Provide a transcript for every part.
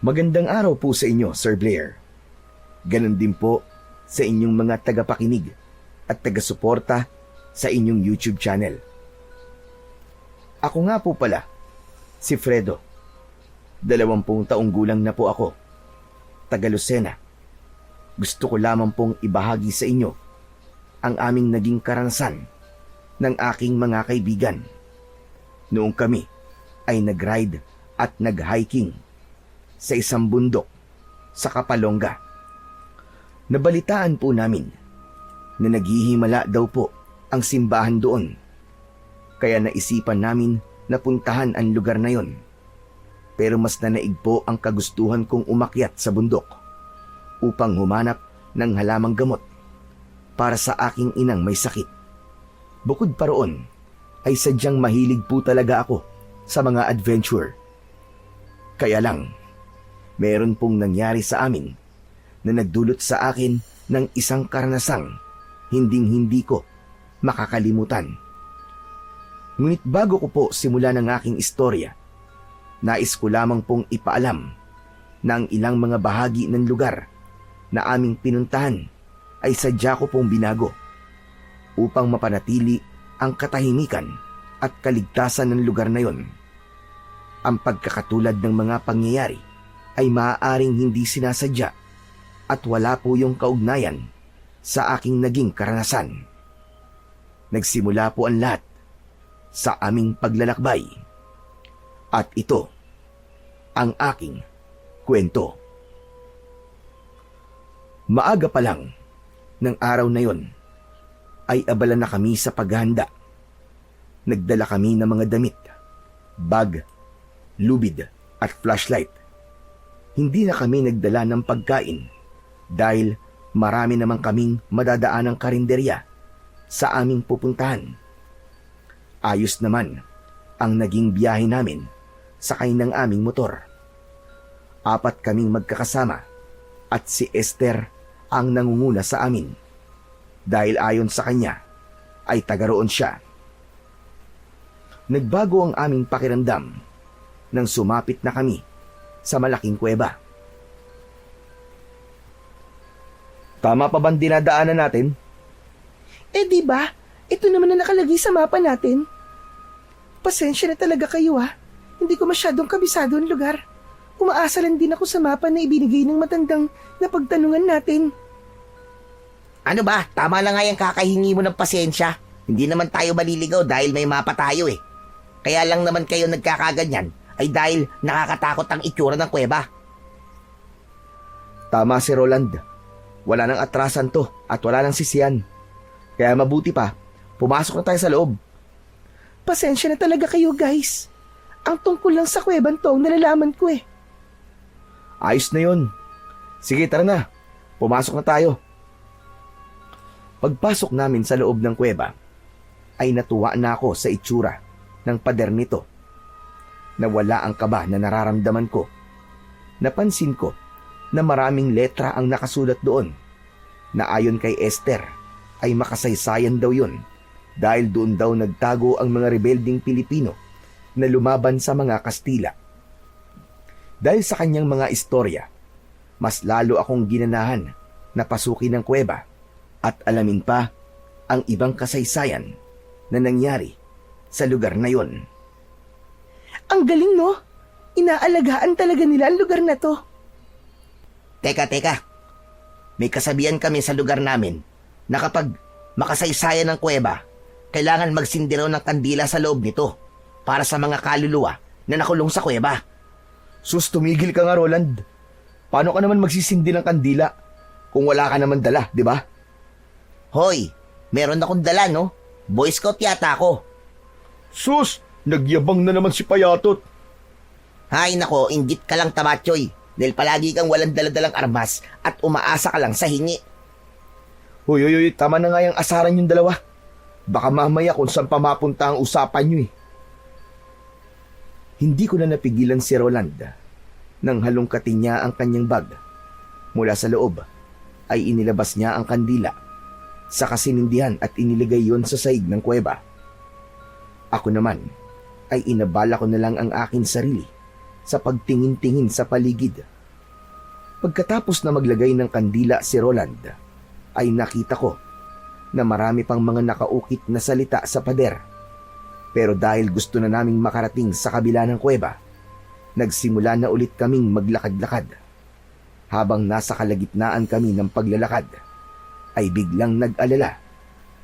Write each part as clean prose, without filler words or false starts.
Magandang araw po sa inyo, Sir Blair. Ganon din po sa inyong mga tagapakinig at taga-suporta sa inyong YouTube channel. Ako nga po pala, si Fredo. 20 taong gulang na po ako, taga Lucena. Gusto ko lamang pong ibahagi sa inyo ang aming naging karanasan ng aking mga kaibigan. Noong kami ay nag-ride at nag-hiking sa isang bundok sa Kapalonga. Nabalitaan po namin na naghihimala daw po ang simbahan doon. Kaya naisipan namin na puntahan ang lugar na yon. Pero mas nanaig po ang kagustuhan kong umakyat sa bundok upang humanap ng halamang gamot para sa aking inang may sakit. Bukod pa roon, ay sadyang mahilig po talaga ako sa mga adventure. Kaya lang, meron pong nangyari sa amin na nagdulot sa akin ng isang karanasang hinding-hindi ko makakalimutan. Ngunit bago ko po simulan ang aking istorya, nais ko lamang pong ipaalam na ang ilang mga bahagi ng lugar na aming pinuntahan ay sadya ko pong binago upang mapanatili ang katahimikan at kaligtasan ng lugar na yon. Ang pagkakatulad ng mga pangyayari ay maaaring hindi sinasadya at wala po yung kaugnayan sa aking naging karanasan. Nagsimula po ang lahat sa aming paglalakbay. At ito ang aking kwento. Maaga pa lang ng araw na yon ay abala na kami sa paghahanda. Nagdala kami ng mga damit, bag, lubid at flashlight. Hindi na kami nagdala ng pagkain dahil marami naman kaming madadaanang karinderya sa aming pupuntahan. Ayos naman ang naging biyahe namin sakay ng aming motor. 4 kaming magkakasama at si Esther ang nangunguna sa amin dahil ayon sa kanya ay taga roon siya. Nagbago ang aming pakiramdam nang sumapit na kami sa malaking kuweba. Tama pa bang dinadaanan natin? Di ba? Ito naman na nakalagay sa mapa natin. Pasensya na talaga kayo Hindi ko masyadong kabisado ang lugar. Umaasa lang din ako sa mapa na ibinigay ng matandang na pagtanungan natin. Ano ba? Tama lang nga yung kakahingi mo ng pasensya. Hindi naman tayo maliligaw dahil may mapa tayo eh. Kaya lang naman kayo nagkakaganyan ay dahil nakakatakot ang itsura ng kuweba. Tama si Roland. Wala nang atrasan to at wala nang sisiyan. Kaya mabuti pa, pumasok na tayo sa loob. Pasensya na talaga kayo guys. Ang tungkol lang sa kuweban to ang nalalaman ko eh. Ayos na yun. Sige, tara na. Pumasok na tayo. Pagpasok namin sa loob ng kuweba, ay natuwa na ako sa itsura ng pader nito. Nawala ang kaba na nararamdaman ko. Napansin ko na maraming letra ang nakasulat doon na ayon kay Esther ay makasaysayan daw yun dahil doon daw nagtago ang mga rebelding Pilipino na lumaban sa mga Kastila. Dahil sa kanyang mga istorya, mas lalo akong ginanahan na pasukin ng kuweba at alamin pa ang ibang kasaysayan na nangyari sa lugar na yon. Ang galing no? Inaalagaan talaga nila ang lugar na to. Teka. May kasabihan kami sa lugar namin na kapag makasaysayan ng kuweba, kailangan magsindi raw ng kandila sa loob nito para sa mga kaluluwa na nakulong sa kuweba. Sus, tumigil ka nga, Roland. Paano ka naman magsisindi ng kandila kung wala ka naman dala, di ba? Hoy, meron akong dala no? Boy Scout yata ako. Sus, nagyabang na naman si Payatot. Hay nako, inggit ka lang tamatyoy. Dahil palagi kang walang daladalang armas at umaasa ka lang sa hingi. Hoy, tama na nga yung asaran yung dalawa. Baka mamaya kung saan pa mapunta ang usapan nyo eh. Hindi ko na napigilan si Roland nang halongkatin niya ang kanyang bag. Mula sa loob ay inilabas niya ang kandila sa kasinindihan at iniligay yon sa saig ng kuweba. Ako naman ay inabala ko na lang ang aking sarili sa pagtingin-tingin sa paligid Pagkatapos na maglagay ng kandila si Roland, ay nakita ko na marami pang mga nakaukit na salita sa pader. Pero dahil gusto na naming makarating sa kabila ng kuweba, nagsimula na ulit kaming maglakad-lakad. Habang nasa kalagitnaan kami ng paglalakad, ay biglang nag-alala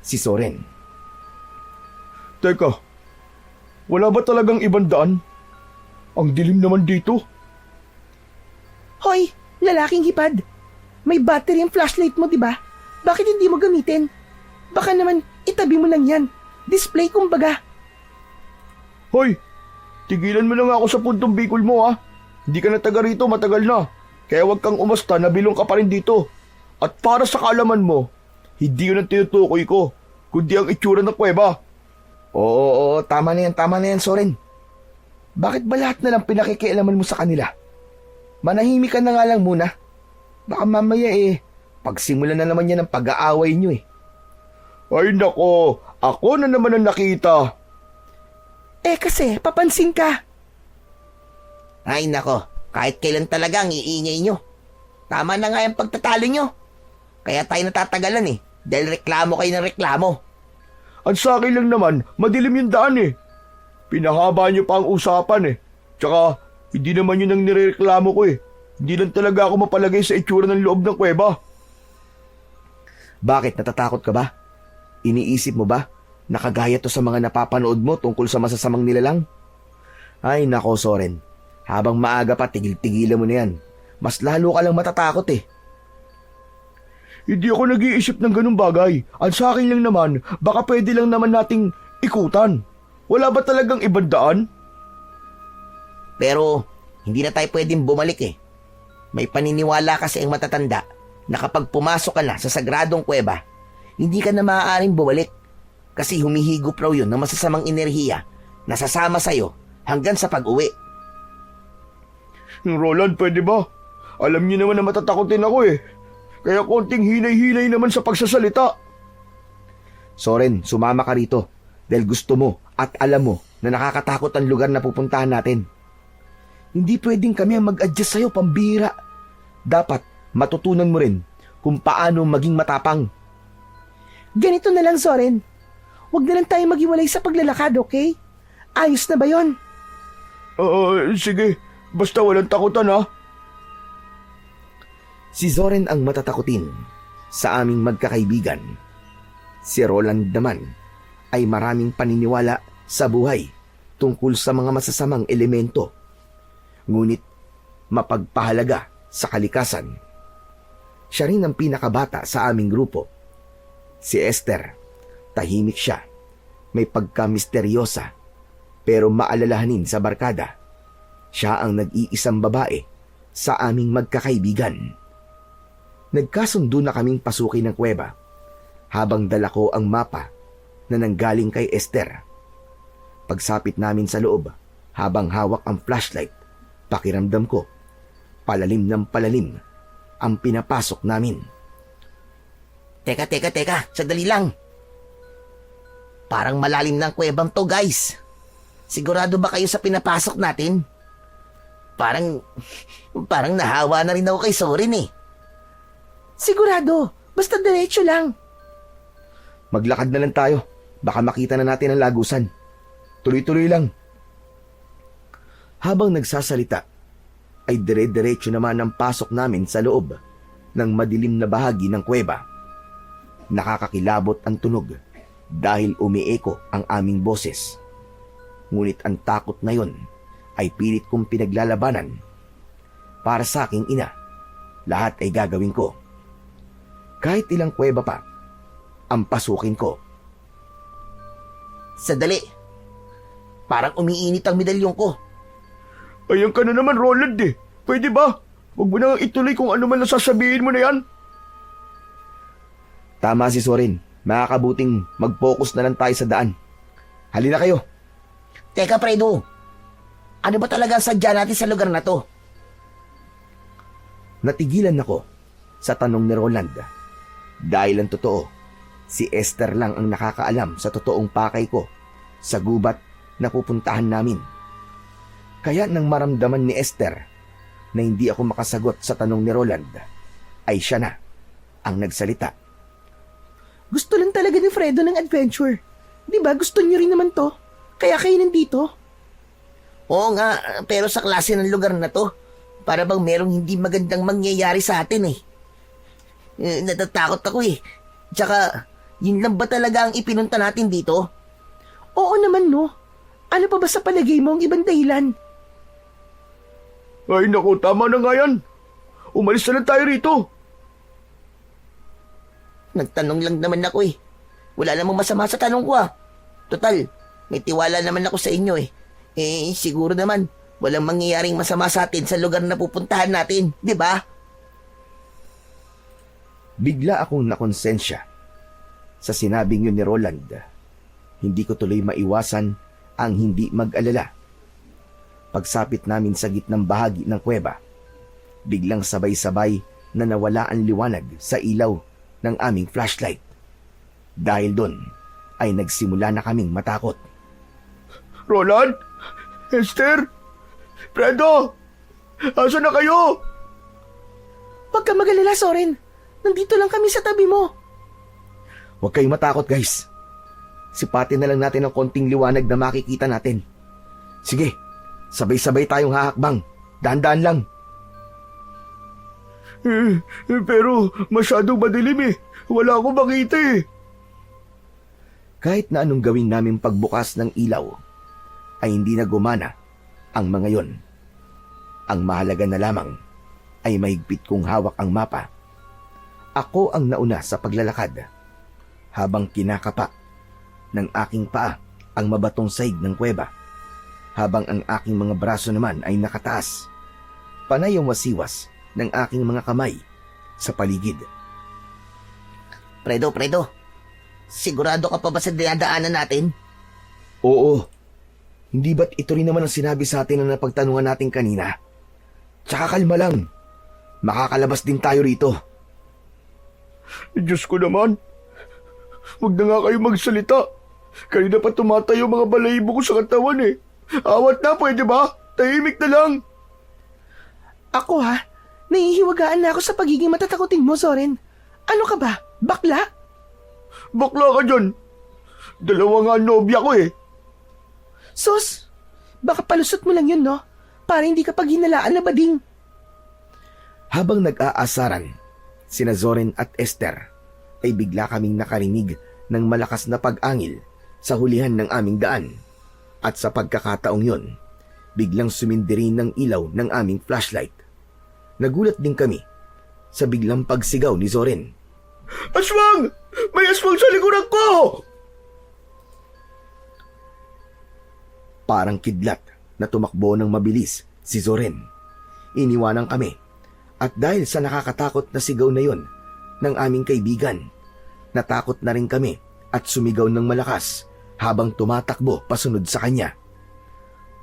si Soren. Teka, wala ba talagang ibang daan? Ang dilim naman dito. Hoy, lalaking hipad. May battery ang flashlight mo, di ba? Bakit hindi mo gamitin? Baka naman itabi mo lang yan. Display kumbaga. Hoy, tigilan mo na nga ako sa puntong Bicol mo ha. Hindi ka na taga rito, matagal na. Kaya wag kang umasta na bilong ka pa rin dito. At para sa kaalaman mo, hindi yun ang tinutukoy ko, kundi ang itsura ng kuweba. Oo, tama na yan, Soren. Bakit ba lahat na lang pinakikialaman mo sa kanila? Manahimik ka na nga lang muna. Baka mamaya pagsimulan na naman yan ang pag-aaway nyo eh. Ay nako, ako na naman ang nakita. Kasi, papansin ka. Ay nako, kahit kailan talaga ang iingay nyo. Tama na nga yung pagtatalo nyo. Kaya tayo natatagalan dahil reklamo kayo ng reklamo. Ang sa akin lang naman, madilim yung daan Pinahaba niyo pa ang usapan Tsaka, hindi naman yun ang nirereklamo ko Hindi lang talaga ako mapalagay sa itsura ng loob ng kuweba. Bakit, natatakot ka ba? Iniisip mo ba na kagaya to sa mga napapanood mo tungkol sa masasamang nilalang? Ay nako, Soren. Habang maaga pa, tigil-tigilan mo na yan. Mas lalo ka lang matatakot Hindi ako nag-iisip ng ganung bagay. Ang sa akin lang naman, baka pwede lang naman nating ikutan. Wala ba talagang ibang daan? Pero hindi na tayo pwedeng bumalik May paniniwala kasi ang matatanda na kapag pumasok ka na sa sagradong kuweba, hindi ka na maaaring bumalik kasi humihigop raw yun ng masasamang enerhiya na sasama sa'yo hanggang sa pag-uwi. Roland, pwede ba? Alam niyo naman na matatakotin ako Kaya konting hinay-hinay naman sa pagsasalita. Soren, sumama ka rito dahil gusto mo at alam mo na nakakatakot ang lugar na pupuntahan natin. Hindi pwedeng kami ang mag-adjust sa'yo, pambira. Dapat matutunan mo rin kung paano maging matapang. Ganito na lang, Soren. Huwag na lang tayo maghiwalay sa paglalakad, okay? Ayos na ba yon? Sige. Basta walang takutan ha. Si Soren ang matatakutin sa aming magkakaibigan. Si Roland naman ay maraming paniniwala sa buhay tungkol sa mga masasamang elemento. Ngunit mapagpahalaga sa kalikasan. Siya rin ang pinakabata sa aming grupo. Si Esther, tahimik siya, may pagka-misteryosa, pero maalalahanin sa barkada. Siya ang nag-iisang babae sa aming magkakaibigan. Nagkasundo na kaming pasukin ng kuweba habang dala ko ang mapa na nanggaling kay Esther. Pagsapit namin sa loob habang hawak ang flashlight, pakiramdam ko, palalim ng palalim ang pinapasok namin. Teka, sandali lang. Parang malalim ng kuwebang to, guys. Sigurado ba kayo sa pinapasok natin? Parang nahawa na rin ako kay Soren Sigurado. Basta diretso lang. Maglakad na lang tayo. Baka makita na natin ang lagusan. Tuloy-tuloy lang. Habang nagsasalita, ay dire-diretso naman ang pasok namin sa loob ng madilim na bahagi ng kuweba. Nakakakilabot ang tunog dahil umieko ang aming boses. Ngunit ang takot na yon ay pilit kong pinaglalabanan. Para sa aking ina, lahat ay gagawin ko. Kahit ilang kuweba pa, ang pasukin ko. Sadali. Parang umiinit ang medalyon ko. Ayan ka na naman, Roland Pwede ba? Huwag mo na ituloy kung ano man nasasabihin mo na yan. Tama si Soren. Makakabuting mag-focus na lang tayo sa daan. Halina kayo. Teka, Fredo. Ano ba talaga ang sadya natin sa lugar na to? Natigilan ako sa tanong ni Roland. Dahil ang totoo, si Esther lang ang nakakaalam sa totoong pakay ko sa gubat na pupuntahan namin. Kaya nang maramdaman ni Esther na hindi ako makasagot sa tanong ni Roland, ay siya na ang nagsalita. Gusto lang talaga ni Fredo ng adventure. Di ba gusto niyo rin naman to? Kaya kayo nandito? Oo nga, pero sa klase ng lugar na to, para bang merong hindi magandang mangyayari sa atin eh. Natatakot ako eh. Tsaka, yun lang ba talaga ang ipinunta natin dito? Oo naman no. Ano pa ba sa palagay mo ang ibang dahilan? Ay naku, tama na nga yan. Umalis na lang tayo rito. Nagtanong lang naman ako eh. Wala namang masama sa tanong ko ah. Total, may tiwala naman ako sa inyo eh. Siguro naman, walang mangyayaring masama sa atin sa lugar na pupuntahan natin, di ba? Bigla akong nakonsensya sa sinabing yun ni Roland. Hindi ko tuloy maiwasan ang hindi mag-alala. Pagsapit namin sa gitnang bahagi ng kuweba, biglang sabay-sabay na nawala ang liwanag sa ilaw ng aming flashlight. Dahil doon ay nagsimula na kaming matakot. Roland? Esther? Fredo? Asa na kayo? Huwag ka mag-alala, Soren. Nandito lang kami sa tabi mo. Huwag kayong matakot, guys. Sipatin na lang natin ang konting liwanag na makikita natin. Sige, sabay-sabay tayong hahakbang. Dahan-dahan lang. Pero masyadong madilim eh. Wala akong makita eh. Kahit na anong gawin namin pagbukas ng ilaw, ay hindi na gumana ang mga yon. Ang mahalaga na lamang ay mahigpit kong hawak ang mapa. Ako ang nauna sa paglalakad, habang kinakapa ng aking paa ang mabatong sahig ng kuweba, habang ang aking mga braso naman ay nakataas. Panay ang wasiwas ng aking mga kamay sa paligid. Fredo, sigurado ka pa ba sa dinadaanan natin? Oo. Hindi ba't ito rin naman ang sinabi sa atin na napagtanungan natin kanina? Tsaka kalma lang. Makakalabas din tayo rito. Diyos ko naman. Huwag na nga kayo magsalita. Kanina pa tumatayo mga balahibo ko sa katawan eh. Awat na, pwede ba? Tahimik na lang. Ako ha? Nahihiwagaan na ako sa pagiging matatakotin mo, Soren. Ano ka ba? Bakla? Bakla ka dyan. Dalawa nga nobya ko eh. Sus! Baka palusot mo lang yun, no? Para hindi ka paghinalaan na bading. Habang nag-aasaran, sina Zoren at Esther ay bigla kaming nakarinig ng malakas na pag-angil sa hulihan ng aming daan. At sa pagkakataong yon, biglang sumindirin ng ilaw ng aming flashlight. Nagulat din kami sa biglang pagsigaw ni Zoren. Aswang! May aswang sa likuran ko! Parang kidlat na tumakbo ng mabilis si Zoren. Iniwanan kami at dahil sa nakakatakot na sigaw na yon ng aming kaibigan, natakot na rin kami at sumigaw ng malakas habang tumatakbo pasunod sa kanya.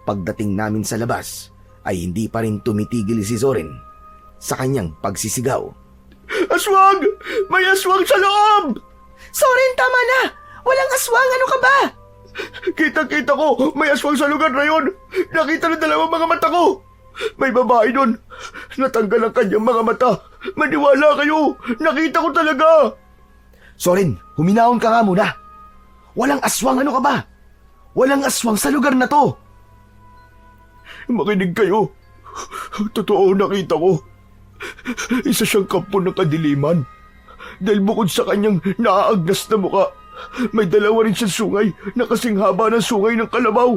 Pagdating namin sa labas ay hindi pa rin tumitigil si Zoren sa kanyang pagsisigaw. Aswang! May aswang sa loob! Soren, tama na! Walang aswang! Ano ka ba? Kita-kita ko, may aswang sa lugar na yon. Nakita ng dalawang mga mata ko. May babae doon. Natanggal ang kanyang mga mata. Maniwala kayo, nakita ko talaga. Zoren, huminahon ka nga muna. Walang aswang, ano ka ba? Walang aswang sa lugar na to. Makinig kayo. Totoo nakita ko. Isa siyang kampo ng kadiliman. Dahil bukod sa kanyang naaagnas na muka, may dalawa rin siyang sungay na kasing haba ng sungay ng kalabaw.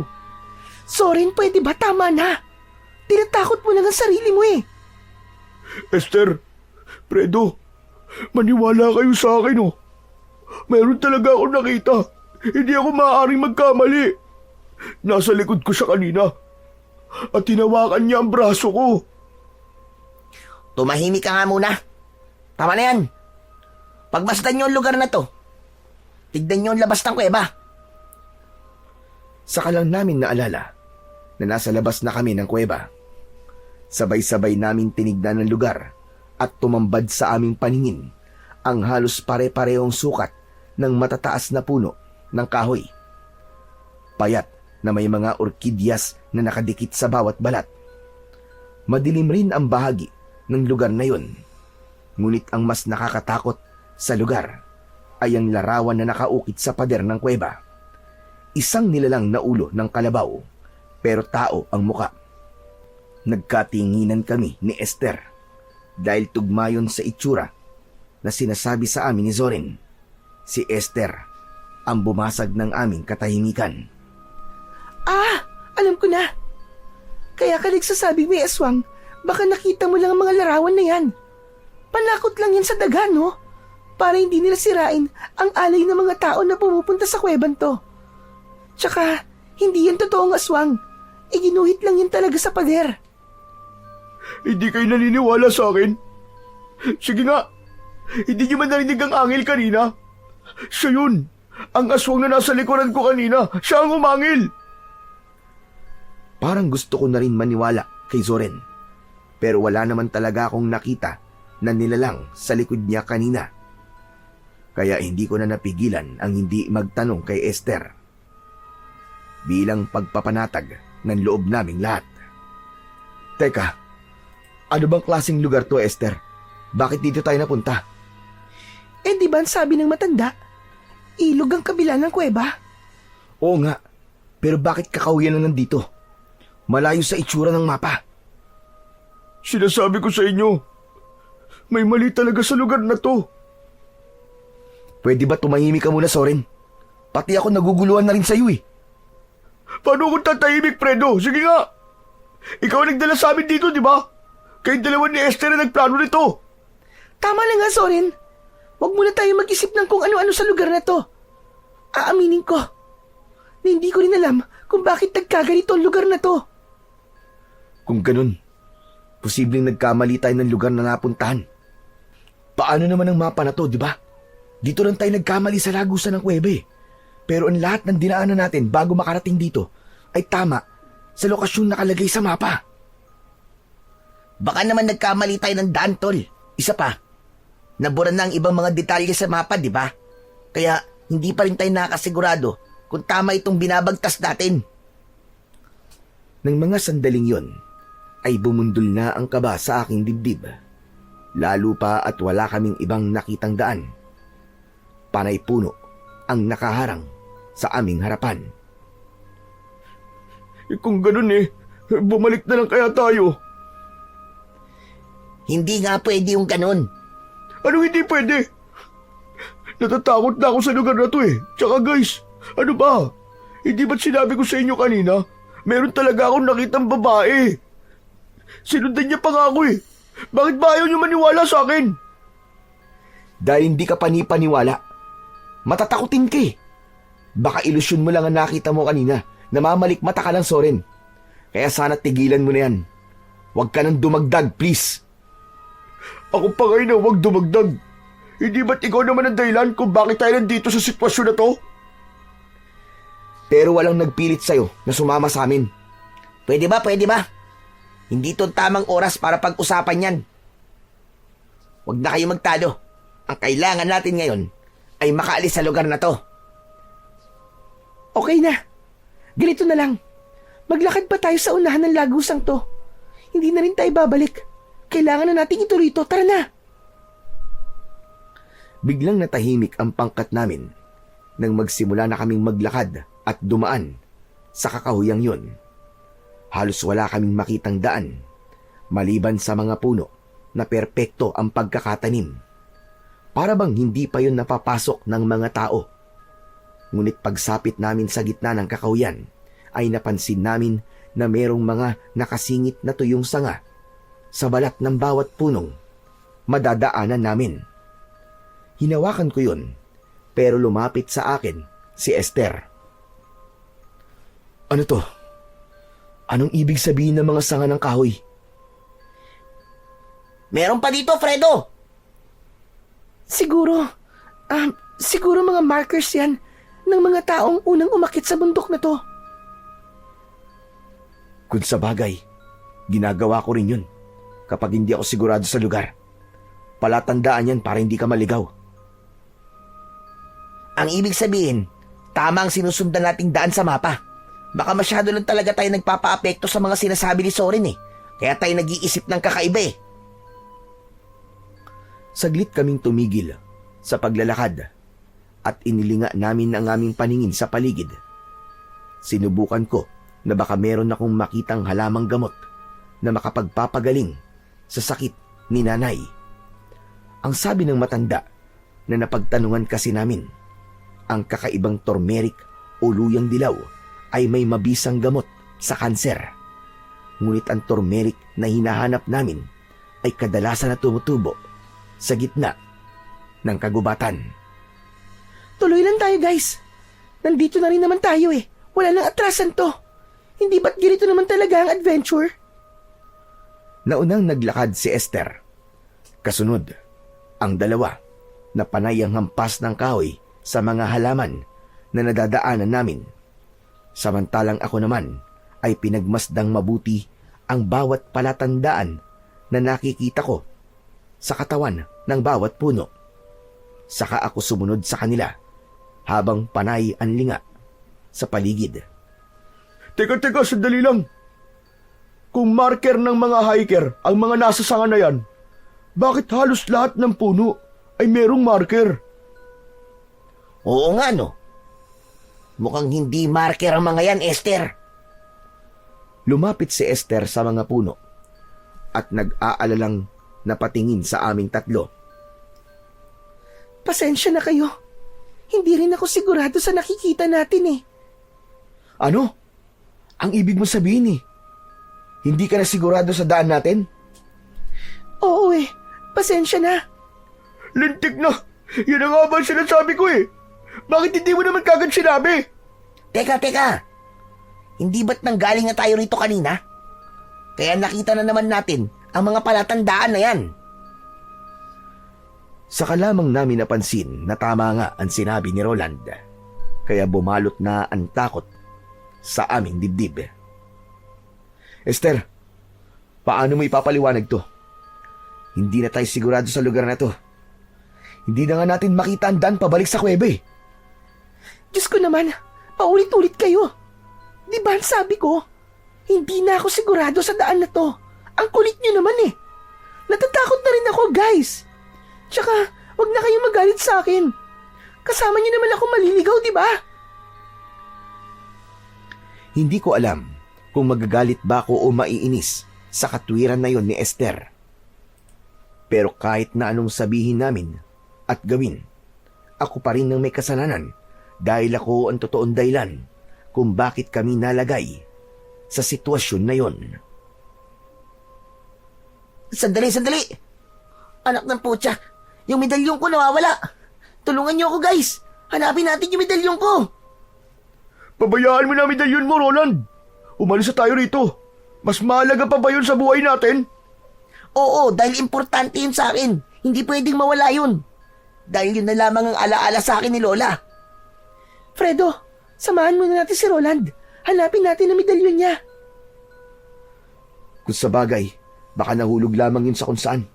Soren, pwede ba? Tama na. Tinatakot mo lang ang sarili mo eh. Esther, Fredo, maniwala kayo sa akin oh. Mayroon talaga akong nakita. Hindi ako maaaring magkamali. Nasa likod ko siya kanina. At tinawakan niya ang braso ko. Tumahimik ka nga muna. Tama na yan. Pagmasdan niyo ang lugar na to. Tignan niyo ang labas ng kuweba. Saka lang namin naalala na nasa labas na kami ng kuweba. Sabay-sabay naming tinignan ang lugar at tumambad sa aming paningin ang halos pare-parehong sukat ng matataas na puno ng kahoy. Payat na may mga orkidyas na nakadikit sa bawat balat. Madilim rin ang bahagi ng lugar na yun. Ngunit ang mas nakakatakot sa lugar ay ang larawan na nakaukit sa pader ng kuweba. Isang nilalang na ulo ng kalabaw, pero tao ang muka. Nagkatinginan kami ni Esther dahil tugmayon sa itsura na sinasabi sa amin ni Zorin. Si Esther ang bumasag ng aming katahimikan. Ah, alam ko na. Kaya ka nagsasabi, may aswang, baka nakita mo lang ang mga larawan na yan. Panakot lang yan sa daga, no? Para hindi nila sirain ang alay ng mga tao na pumupunta sa kuweban to. Tsaka, hindi yan totoong aswang. Iginuhit lang yan talaga sa pader. Hindi kayo naniniwala sa akin? Sige nga, hindi niyo man narinig ang angel kanina? Siya yun. Ang aswang na nasa likuran ko kanina, siya ang umangil. Parang gusto ko na rin maniwala kay Zoren. Pero wala naman talaga akong nakita na nilalang sa likod niya kanina. Kaya hindi ko na napigilan ang hindi magtanong kay Esther. Bilang pagpapanatag ng loob naming lahat. Teka, ano bang klaseng lugar to, Esther? Bakit dito tayo napunta? Eh di ba ang sabi ng matanda, ilog ang kabila ng kuweba? Oo nga, pero bakit kakahuyan na nandito? Malayo sa itsura ng mapa. Sinasabi ko sa inyo, may mali talaga sa lugar na to. Pwede ba tumahimik ka muna, Soren? Pati ako naguguluhan na rin sa'yo eh. Paano kung tatahimik, Fredo? Sige nga. Ikaw ang nagdala sa amin dito, di ba? Kayong dalawa ni Esther na nagplano nito. Tama na nga, Soren. Huwag muna tayo mag-isip ng kung ano-ano sa lugar na to. Aaminin ko na hindi ko rin alam kung bakit nagkaganito ang lugar na to. Kung ganun, posibleng nagkamali tayo ng lugar na napuntahan. Paano naman ang mapa na to, di ba? Dito lang tayo nagkamali sa lagusan ng kuweba eh. Pero ang lahat ng dinaanan natin bago makarating dito ay tama sa lokasyon nakalagay sa mapa. Baka naman nagkamali tayo ng daan, tol. Isa pa, nabura na ang ibang mga detalye sa mapa, di ba? Kaya hindi pa rin tayo nakasigurado kung tama itong binabagtas natin. Nang mga sandaling yon, ay bumundol na ang kaba sa aking dibdib. Lalo pa at wala kaming ibang nakitang daan. Panay puno ang nakaharang sa aming harapan. Kung ganun bumalik na lang kaya tayo. Hindi nga pwede yung ganun. Ano hindi pwede? Natatakot na ako sa lugar na to Tsaka guys, ano ba? Hindi ba't sinabi ko sa inyo kanina? Meron talaga akong nakitang babae. Sinundan niya pa nga ako Bakit ba ayaw niyo maniwala sa akin? Dahil hindi ka panipaniwala. Matatakutin ka Baka ilusyon mo lang ang nakita mo kanina. Namamalikmata ka lang, Soren. Kaya sana tigilan mo na yan. Huwag ka nang dumagdag, please. Ako pa ngayon na huwag dumagdag. Hindi ba't ikaw naman ang dahilan kung bakit tayo nandito sa sitwasyon na to? Pero walang nagpilit sa'yo na sumama sa amin. Pwede ba? Hindi ito tamang oras para pag-usapan yan. Huwag na kayo magtalo. Ang kailangan natin ngayon ay makaalis sa lugar na to. Okay na. Ganito na lang. Maglakad pa tayo sa unahan ng lagusang to. Hindi na rin tayo babalik. Kailangan na nating ituloy ito. Tara na. Biglang natahimik ang pangkat namin nang magsimula na kaming maglakad at dumaan sa kakahuyang yun. Halos wala kaming makitang daan, maliban sa mga puno na perpekto ang pagkakatanim. Para bang hindi pa yun napapasok ng mga tao. Ngunit pagsapit namin sa gitna ng kakahuyan, ay napansin namin na merong mga nakasingit na tuyong sanga sa balat ng bawat punong madadaanan namin. Hinawakan ko yun, pero lumapit sa akin si Esther. Ano to? Anong ibig sabihin ng mga sanga ng kahoy? Meron pa dito, Fredo! Siguro mga markers yan ng mga taong unang umakit sa bundok na to. Kung sa bagay, ginagawa ko rin yun kapag hindi ako sigurado sa lugar. Palatandaan yan para hindi ka maligaw. Ang ibig sabihin, tama ang sinusundan nating daan sa mapa. Baka masyado lang talaga tayo nagpapa-apekto sa mga sinasabi ni Soren Kaya tayo nag-iisip ng kakaiba eh. Saglit kaming tumigil sa paglalakad at inilinga namin ang aming paningin sa paligid. Sinubukan ko na baka meron akong makitang halamang gamot na makapagpapagaling sa sakit ni nanay. Ang sabi ng matanda na napagtanungan kasi namin, ang kakaibang turmeric o luyang dilaw ay may mabisang gamot sa kanser. Ngunit ang turmeric na hinahanap namin ay kadalasan na tumutubo sa gitna ng kagubatan. Tuloy lang tayo, guys. Nandito na rin naman tayo eh. Wala nang atrasan to. Hindi ba't ganito naman talaga ang adventure? Naunang naglakad si Esther. Kasunod, ang dalawa na panay ang hampas ng kahoy sa mga halaman na nadadaanan namin. Samantalang ako naman ay pinagmasdang mabuti ang bawat palatandaan na nakikita ko sa katawan ng bawat puno. Saka ako sumunod sa kanila habang panay ang linga sa paligid. Teka, sandali lang. Kung marker ng mga hiker ang mga nasa sanga na yan, bakit halos lahat ng puno ay merong marker? Oo nga no. Mukhang hindi marker ang mga yan, Esther. Lumapit si Esther sa mga puno at nag-aalalang napatingin sa aming tatlo. Pasensya na kayo. Hindi rin ako sigurado sa nakikita natin eh. Ano? Ang ibig mo sabihin eh, hindi ka na sigurado sa daan natin? Oo eh. Pasensya na. Lintik na! Yan ang nga ba ang sinasabi ko eh! Bakit hindi mo naman kagad sinabi? Teka. Hindi ba't nanggaling na tayo rito kanina? Kaya nakita na naman natin ang mga palatandaan na yan. Saka lamang namin napansin na tama nga ang sinabi ni Roland. Kaya bumalot na ang takot sa aming dibdib. Esther, paano mo ipapaliwanag to? Hindi na tayo sigurado sa lugar na to. Hindi na nga natin makita ang daan pabalik sa kuweba eh. Diyos ko naman, paulit-ulit kayo. Di ba ang sabi ko? Hindi na ako sigurado sa daan na to. Ang kulit niyo naman eh. Natatakot na rin ako, guys. Tsaka, wag na kayong magalit sa akin. Kasama niyo naman ako maliligaw, di ba? Hindi ko alam kung magagalit ba ako o maiinis sa katwiran na yon ni Esther. Pero kahit na anong sabihin namin at gawin, ako pa rin ang may kasalanan dahil ako ang totoong dahilan kung bakit kami nalagay sa sitwasyon na yon. Sandali. Anak ng putya, yung medalyon ko nawawala. Tulungan niyo ako, guys. Hanapin natin yung medalyon ko. Pabayaan mo na medalyon mo, Roland. Umalis na tayo rito. Mas mahalaga pa ba yun sa buhay natin? Oo, dahil importante yun sa akin. Hindi pwedeng mawala yun. Dahil yun na lamang ang alaala sa akin ni Lola. Fredo, samahan muna natin si Roland. Hanapin natin ang medalyon niya. Kung sa bagay, baka nahulog lamang yun sa kung saan.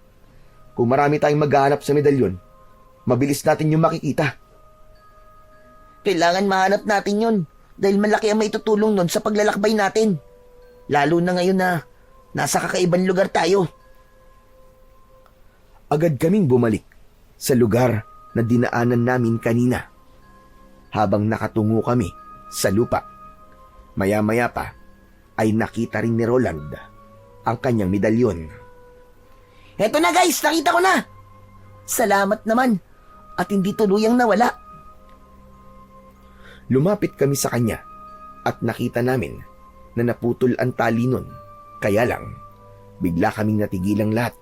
Kung marami tayong maghahanap sa medalyon, mabilis natin yung makikita. Kailangan mahanap natin yun dahil malaki ang maitutulong nun sa paglalakbay natin. Lalo na ngayon na nasa kakaibang lugar tayo. Agad kaming bumalik sa lugar na dinaanan namin kanina. Habang nakatungo kami sa lupa, maya-maya pa ay nakita rin ni Roland ang kanyang medalyon. Eto na, guys, nakita ko na. Salamat naman at hindi tuluyang nawala. Lumapit kami sa kanya at nakita namin na naputol ang tali nun. Kaya lang, bigla kaming natigilang lahat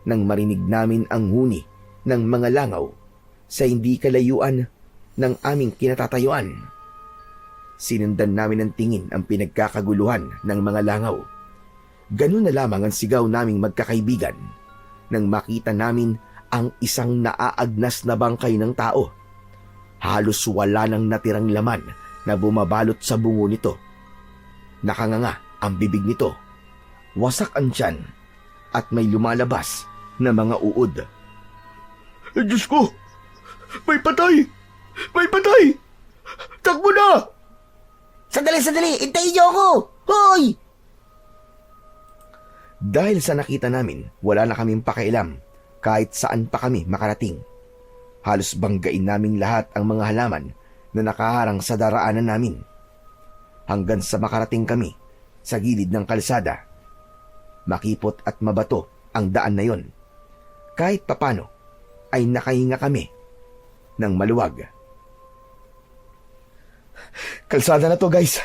nang marinig namin ang huni ng mga langaw sa hindi kalayuan ng aming kinatatayuan. Sinundan namin ng tingin ang pinagkakaguluhan ng mga langaw. Ganun na lamang ang sigaw naming magkakaibigan nang makita namin ang isang naaagnas na bangkay ng tao. Halos wala nang natirang laman na bumabalot sa bungo nito. Nakanganga ang bibig nito. Wasak ang tiyan at may lumalabas na mga uod. Diyos ko! May patay! May patay! Takbo na! Sandali! Hintayin niyo ako! Hoy! Dahil sa nakita namin, wala na kaming pakialam kahit saan pa kami makarating. Halos banggain namin lahat ang mga halaman na nakaharang sa daraanan namin. Hanggang sa makarating kami sa gilid ng kalsada. Makipot at mabato ang daan na yon. Kahit papano ay nakahinga kami ng maluwag. Kalsada na to, guys.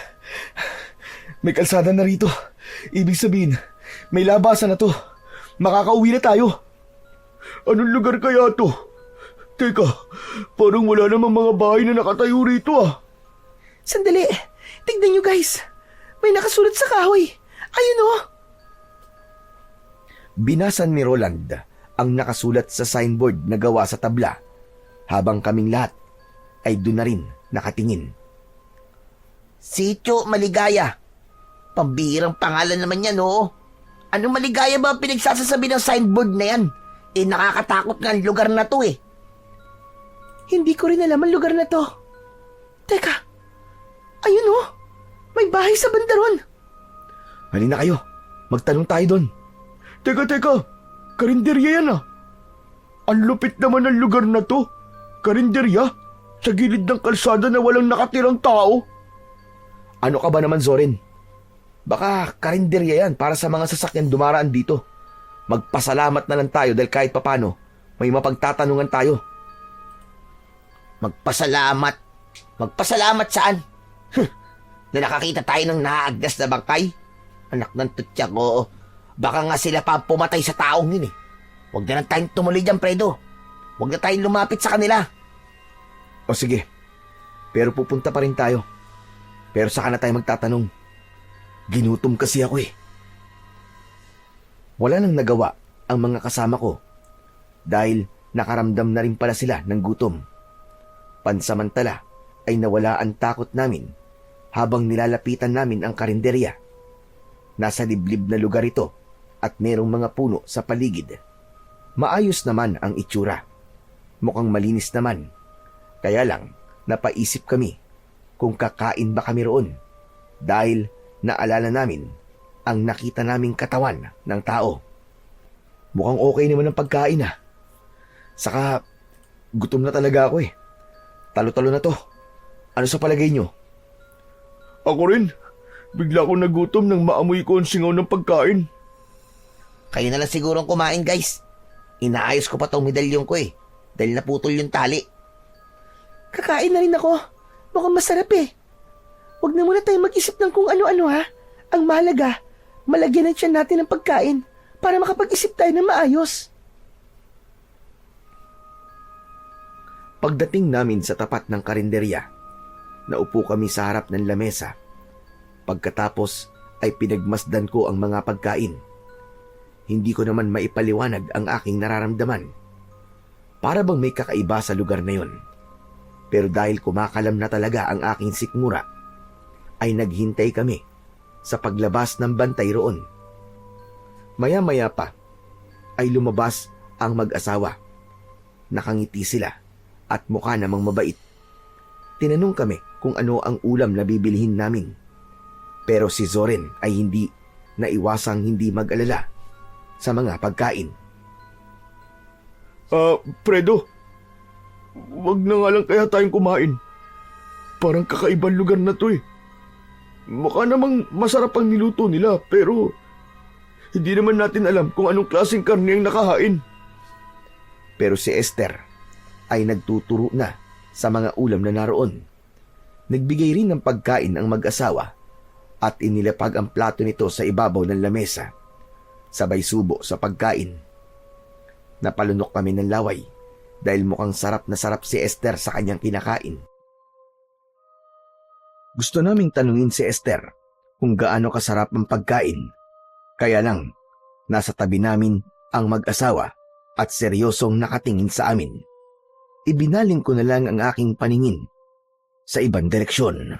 May kalsada na rito. Ibig sabihin, may labasan na to. Makakauwi na tayo. Anong lugar kaya to? Teka, parang wala namang mga bahay na nakatayo rito ah. Sandali, tignan nyo guys. May nakasulat sa kahoy. Ayun oh. Binasan ni Roland ang nakasulat sa signboard na gawa sa tabla, habang kaming lahat ay doon na rin nakatingin. Sitio Maligaya. Pambihirang pangalan naman yan, oo. Anong maligaya ba ang pinagsasasabi ng signboard na yan? Nakakatakot nga ang lugar na to eh. Hindi ko rin alam ang lugar na to. Teka, ayun oh. May bahay sa bandaron. Halina kayo, magtanong tayo doon. Teka. Karinderya yan ah. Ang lupit naman ng lugar na to. Karinderya? Sa gilid ng kalsada na walang nakatirang tao. Ano ka ba naman, Zorin? Baka karinderya yan para sa mga sasakyan dumaraan dito. Magpasalamat na lang tayo dahil kahit papano may mapagtatanungan tayo. Magpasalamat. Magpasalamat saan? Na nakakita tayo ng naagdas na bangkay? Anak ng tutya ko. Baka nga sila pa pumatay sa taong yun eh. Huwag na lang tayong tumuloy dyan, Fredo. Huwag na tayong lumapit sa kanila. O sige, pero pupunta pa rin tayo. Pero saka na tayo magtatanong. Ginutom kasi ako eh. Wala nang nagawa ang mga kasama ko dahil nakaramdam na rin pala sila ng gutom. Pansamantala ay nawala ang takot namin habang nilalapitan namin ang karinderya. Nasa liblib na lugar ito at merong mga puno sa paligid. Maayos naman ang itsura. Mukhang malinis naman. Kaya lang, napaisip kami kung kakain ba kami roon dahil naalala namin ang nakita naming katawan ng tao. Mukhang okay naman ang pagkain ah. Saka, gutom na talaga ako eh. Talo-talo na to. Ano sa palagay nyo? Ako rin. Bigla akong nagutom nang maamoy ko ang singaw ng pagkain. Kayo na lang sigurong kumain, guys. Inaayos ko pa tong medalyon ko eh. Dahil naputol yung tali. Kakain na rin ako. Mukhang masarap eh. Huwag na muna tayo mag-isip ng kung ano-ano ha. Ang mahalaga, malagyan ng tiyan natin ng pagkain para makapag-isip tayo ng maayos. Pagdating namin sa tapat ng karinderya, naupo kami sa harap ng lamesa. Pagkatapos ay pinagmasdan ko ang mga pagkain. Hindi ko naman maipaliwanag ang aking nararamdaman. Para bang may kakaiba sa lugar na yon. Pero dahil kumakalam na talaga ang aking sikmura, ay naghintay kami sa paglabas ng bantay roon. Maya-maya pa ay lumabas ang mag-asawa. Nakangiti sila at mukha namang mabait. Tinanong kami kung ano ang ulam na bibilhin namin. Pero si Zorin ay hindi naiwasang hindi mag-alala sa mga pagkain. Fredo, wag na nga lang kaya tayong kumain. Parang kakaibang lugar na to eh. Mukha namang masarap ang niluto nila pero hindi naman natin alam kung anong klaseng karne ang nakahain. Pero si Esther ay nagtuturo na sa mga ulam na naroon. Nagbigay rin ng pagkain ang mag-asawa at inilapag ang plato nito sa ibabaw ng lamesa. Sabay subo sa pagkain. Napalunok kami ng laway dahil mukhang sarap na sarap si Esther sa kanyang kinakain. Gusto naming tanungin si Esther kung gaano kasarap ang pagkain. Kaya lang, nasa tabi namin ang mag-asawa at seryosong nakatingin sa amin. Ibinaling ko na lang ang aking paningin sa ibang direksyon.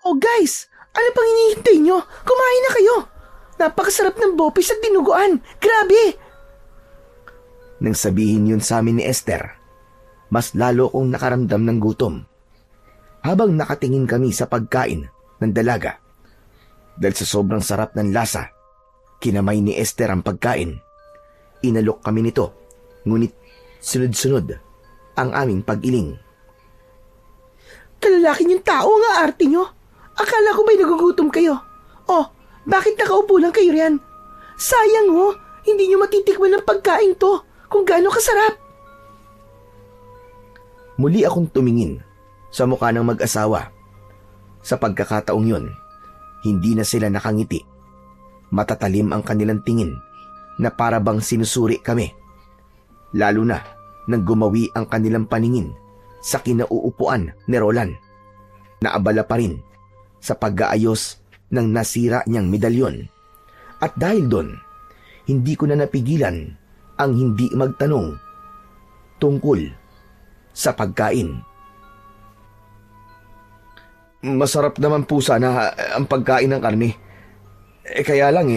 Oh guys, ano pang hinihintay nyo? Kumain na kayo! Napakasarap ng bopis at dinuguan! Grabe! Nang sabihin yun sa amin ni Esther, mas lalo kong nakaramdam ng gutom. Habang nakatingin kami sa pagkain ng dalaga, dahil sa sobrang sarap ng lasa Kinamay ni Esther ang pagkain. Inalok kami nito, ngunit sunod-sunod ang aming pag-iling. Kalalaking yung tao nga arte nyo. Akala ko ba'y nagugutom kayo? Oh, bakit nakaupo lang kayo riyan? Sayang ho, hindi nyo matitikman ng pagkain to kung gaano kasarap. Muli akong tumingin sa mukha ng mag-asawa. Sa pagkakataong yun, hindi na sila nakangiti. Matatalim ang kanilang tingin na para bang sinusuri kami. Lalo na nang gumawi ang kanilang paningin sa kinauupuan ni Roland. Naabala pa rin sa pag-aayos ng nasira niyang medalyon. At dahil doon, hindi ko na napigilan ang hindi magtanong tungkol sa pagkain. Masarap naman po sana ang pagkain ng karne. Kaya lang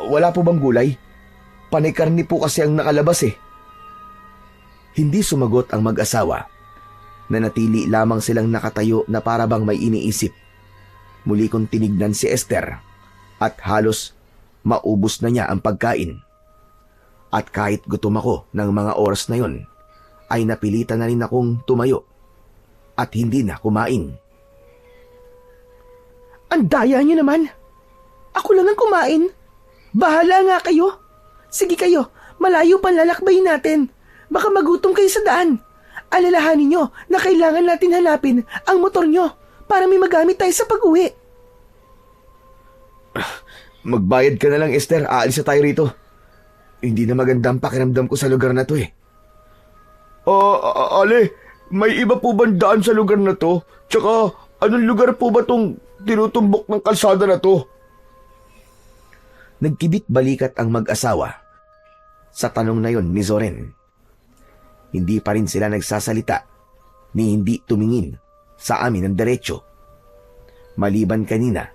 wala po bang gulay? Panay karne po kasi ang nakalabas eh. Hindi sumagot ang mag-asawa. Nanatili lamang silang nakatayo na para bang may iniisip. Muli kong tinignan si Esther at halos maubos na niya ang pagkain. At kahit gutom ako ng mga oras na yon, ay napilitan na rin akong tumayo at hindi na kumain. Ang daya nyo naman. Ako lang ang kumain. Bahala nga kayo. Sige kayo, malayo pang lalakbayin natin. Baka magutom kayo sa daan. Alalahanin nyo na kailangan natin hanapin ang motor nyo para may magamit tayo sa pag-uwi. Magbayad ka na lang, Esther. Aalis na tayo rito. Hindi na maganda ang pakiramdam ko sa lugar na to eh. Ale, may iba po bang daan sa lugar na to? Tsaka, anong lugar po ba tong tinutumbok ng kalsada na to? Nagkibit balikat ang mag-asawa sa tanong na yon ni Zoren. Hindi pa rin sila nagsasalita ni hindi tumingin sa amin ng diretsyo. Maliban kanina,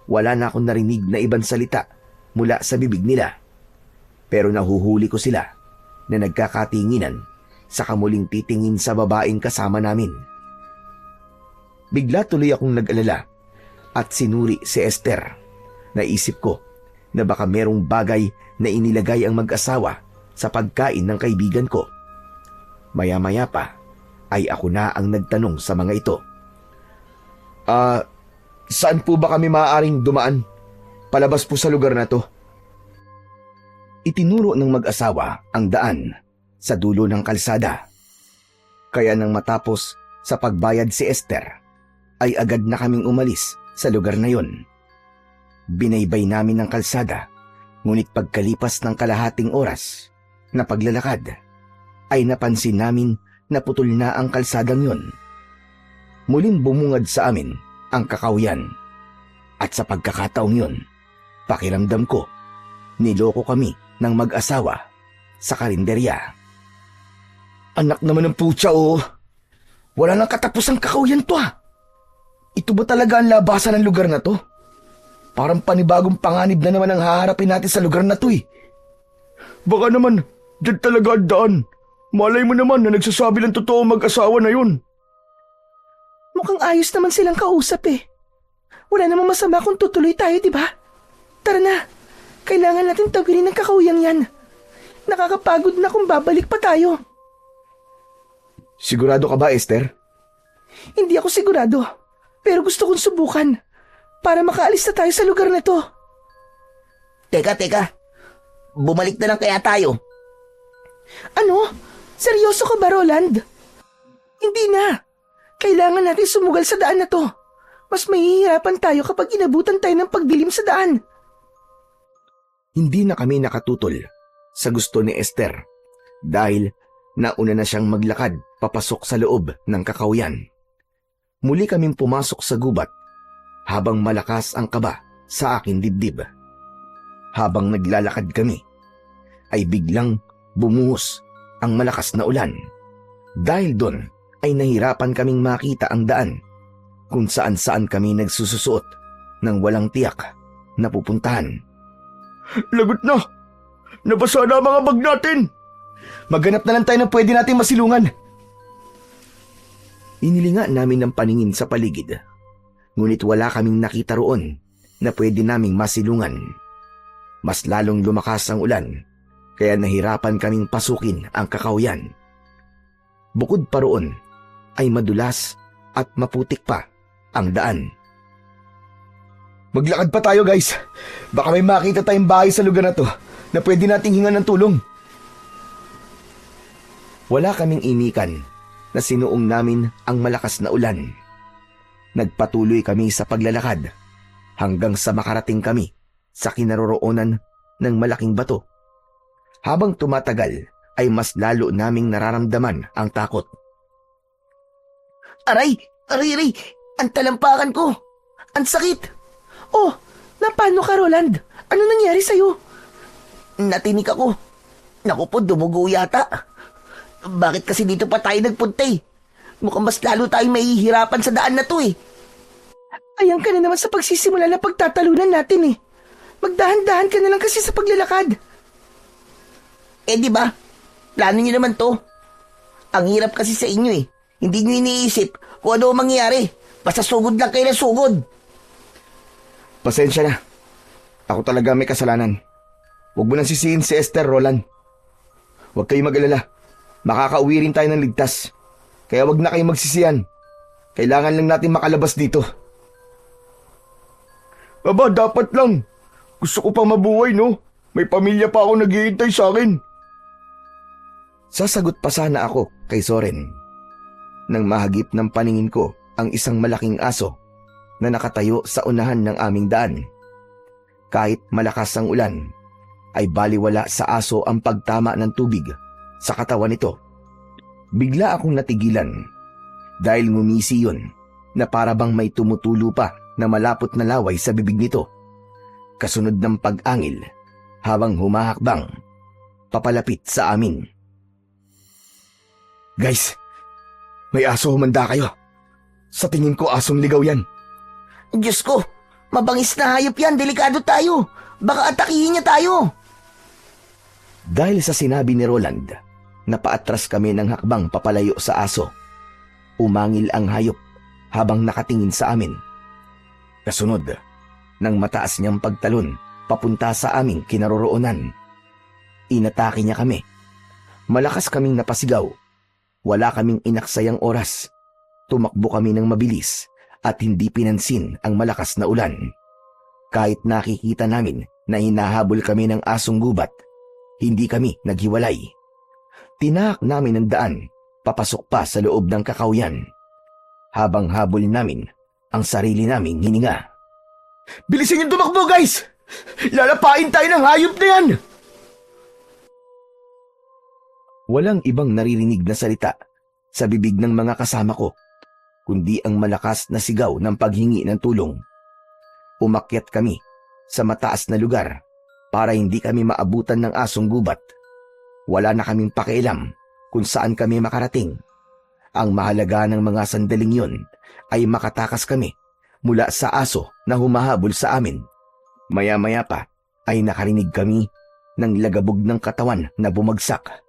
wala na akong narinig na ibang salita mula sa bibig nila. Pero nahuhuli ko sila na nagkakatinginan sa kamuling titingin sa babaeng kasama namin. Bigla tuloy akong nag-alala at sinuri si Esther. Naisip ko na baka merong bagay na inilagay ang mag-asawa sa pagkain ng kaibigan ko. Maya-maya pa ay ako na ang nagtanong sa mga ito. Saan po ba kami maaaring dumaan? Palabas po sa lugar na to. Itinuro ng mag-asawa ang daan sa dulo ng kalsada. Kaya nang matapos sa pagbayad si Esther, ay agad na kaming umalis sa lugar na yon. Binaybay namin ang kalsada, ngunit pagkalipas ng kalahating oras na paglalakad, ay napansin namin na putol na ang kalsadang yon. Muling bumungad sa amin ang kakawyan. At sa pagkakataong yon, pakiramdam ko, niloko kami ng mag-asawa sa karinderya. Anak naman ng putya Wala nang katapusang kakawyan to Ito ba talaga ang labasan ng lugar na to? Parang panibagong panganib na naman ang haharapin natin sa lugar na to Baka naman, dyan talaga ang daan. Malay mo naman na nagsasabi ng totoo mag-asawa na yun. Mukhang ayos naman silang kausap eh. Wala namang masama kung tutuloy tayo, di ba? Tara na, kailangan natin tawirin ng kakawiyang yan. Nakakapagod na kung babalik pa tayo. Sigurado ka ba, Esther? Hindi ako sigurado, pero gusto kong subukan para makaalis na tayo sa lugar na to. Teka. Bumalik na lang kaya tayo. Ano? Seryoso ka ba, Roland? Hindi na. Kailangan natin sumugal sa daan na to. Mas mahihirapan tayo kapag inabutan tayo ng pagdilim sa daan. Hindi na kami nakatutol sa gusto ni Esther dahil nauna na siyang maglakad papasok sa loob ng kakawyan. Muli kaming pumasok sa gubat habang malakas ang kaba sa aking dibdib. Habang naglalakad kami, ay biglang bumuhos ang malakas na ulan. Dahil doon ay nahirapan kaming makita ang daan kung saan-saan kami nagsususuot ng walang tiyak na pupuntahan. Lagot na! Nabasa na ang mga bag natin! Maghanap na lang tayo ng pwede natin masilungan. Inilinga namin ng paningin sa paligid, ngunit wala kaming nakita roon na pwede naming masilungan. Mas lalong lumakas ang ulan, kaya nahirapan kaming pasukin ang kakawyan. Bukod pa roon, ay madulas at maputik pa ang daan. Maglakad pa tayo guys. Baka may makita tayong bahay sa lugar na to na pwede nating hingan ng tulong. Wala kaming imikan na sinuong namin ang malakas na ulan. Nagpatuloy kami sa paglalakad hanggang sa makarating kami sa kinaroroonan ng malaking bato. Habang tumatagal ay mas lalo naming nararamdaman ang takot. Aray! Aray! Ang talampakan ko! Ang sakit! Oh, napano ka, Roland? Ano nangyari sa'yo? Natinik ako. Naku po, dumugo yata. Bakit kasi dito pa tayo nagpunta eh? Mukhang mas lalo tayong mahihirapan sa daan na to eh. Ayan ka na naman sa pagsisimula na pagtatalunan natin eh. Magdahan-dahan ka na lang kasi sa paglalakad. Eh di ba? Plano nyo naman to. Ang hirap kasi sa inyo eh. Hindi nyo iniisip kung ano ang mangyayari. Basta sugod lang kayo ng sugod. Pasensya na. Ako talaga may kasalanan. Huwag mo nang sisihin si Esther, Roland. Huwag kayong mag-alala. Makakauwi rin tayo ng ligtas. Kaya huwag na kayong magsisihan. Kailangan lang natin makalabas dito. Aba, dapat lang. Gusto ko pang mabuhay, no? May pamilya pa ako naghihintay sa akin. Sasagot pa sana ako kay Soren nang mahagip ng paningin ko ang isang malaking aso na nakatayo sa unahan ng aming daan. Kahit malakas ang ulan, ay baliwala sa aso ang pagtama ng tubig sa katawan nito. Bigla akong natigilan dahil ngumisi yun na para bang may tumutulo pa na malapot na laway sa bibig nito. Kasunod ng pag-angil habang humahakbang papalapit sa amin. Guys, may aso, humanda kayo. Sa tingin ko asong ligaw yan. Diyos ko, mabangis na hayop yan. Delikado tayo. Baka atakihin niya tayo. Dahil sa sinabi ni Roland, napaatras kami ng hakbang papalayo sa aso. Umangil ang hayop habang nakatingin sa amin. Kasunod, nang mataas niyang pagtalon papunta sa aming kinaroroonan. Inatake niya kami. Malakas kaming napasigaw. Wala kaming inaksayang oras. Tumakbo kami ng mabilis at hindi pinansin ang malakas na ulan. Kahit nakikita namin na hinahabol kami ng asong gubat, hindi kami naghiwalay. Tinahak namin ang daan, papasok pa sa loob ng kakawyan. Habang habol namin ang sarili naming hininga. Bilisin yung tumakbo, guys! Lalapain tayo ng hayop na yan! Walang ibang naririnig na salita sa bibig ng mga kasama ko, kundi ang malakas na sigaw ng paghingi ng tulong. Umakyat kami sa mataas na lugar para hindi kami maabutan ng asong gubat. Wala na kaming pakialam kung saan kami makarating. Ang mahalaga ng mga sandaling yun ay makatakas kami mula sa aso na humahabol sa amin. Maya-maya pa ay nakarinig kami ng lagabog ng katawan na bumagsak.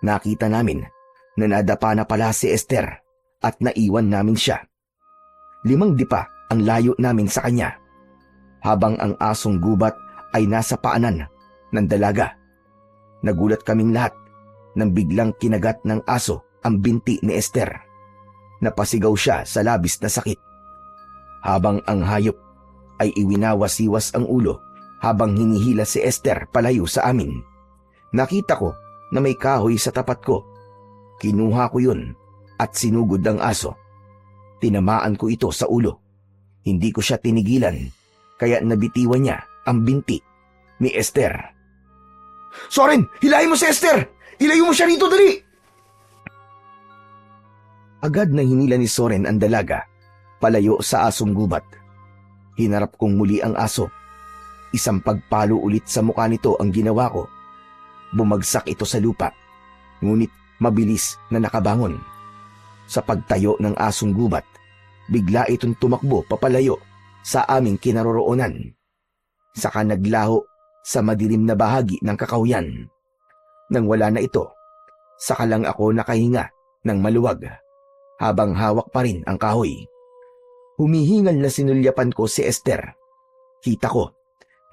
Nakita namin na nadapa na pala si Esther at naiwan namin siya. 5 dipa ang layo namin sa kanya, habang ang asong gubat ay nasa paanan ng dalaga. Nagulat kaming lahat nang biglang kinagat ng aso ang binti ni Esther. Napasigaw siya sa labis na sakit. Habang ang hayop ay iwinawasiwas ang ulo habang hinihila si Esther palayo sa amin. Nakita ko na may kahoy sa tapat ko. Kinuha ko yun at sinugod ang aso. Tinamaan ko ito sa ulo. Hindi ko siya tinigilan, kaya nabitiwan niya ang binti ni Esther. Soren, hilahin mo si Esther! Ilayo mo siya rito, dali! Agad na hinila ni Soren ang dalaga palayo sa asong gubat. Hinarap kong muli ang aso. Isang pagpalo ulit sa mukha nito ang ginawa ko. Bumagsak ito sa lupa, ngunit mabilis na nakabangon. Sa pagtayo ng asong gubat, bigla itong tumakbo papalayo sa aming kinaroroonan. Saka naglaho sa madilim na bahagi ng kakawyan. Nang wala na ito, saka lang ako nakahinga ng maluwag habang hawak pa rin ang kahoy. Humihingal na sinulyapan ko si Esther. Kita ko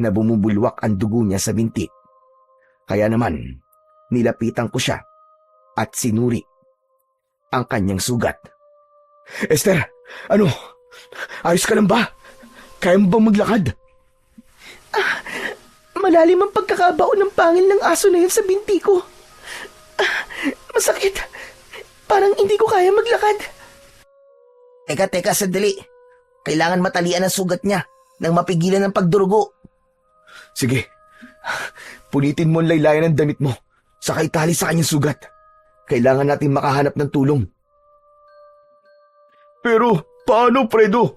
na bumubulwak ang dugo niya sa binti. Kaya naman, nilapitan ko siya at sinuri ang kanyang sugat. Esther, ano? Ayos ka lang ba? Kaya mo bang maglakad? Malalim ang pagkakabao ng pangil ng aso na yun sa binti ko. Masakit. Parang hindi ko kaya maglakad. Teka, sandali. Kailangan matalian ang sugat niya nang mapigilan ang pagdurugo. Sige, punitin mo ang laylayan ng damit mo, saka itali sa kanyang sugat. Kailangan natin makahanap ng tulong. Pero, paano, Fredo?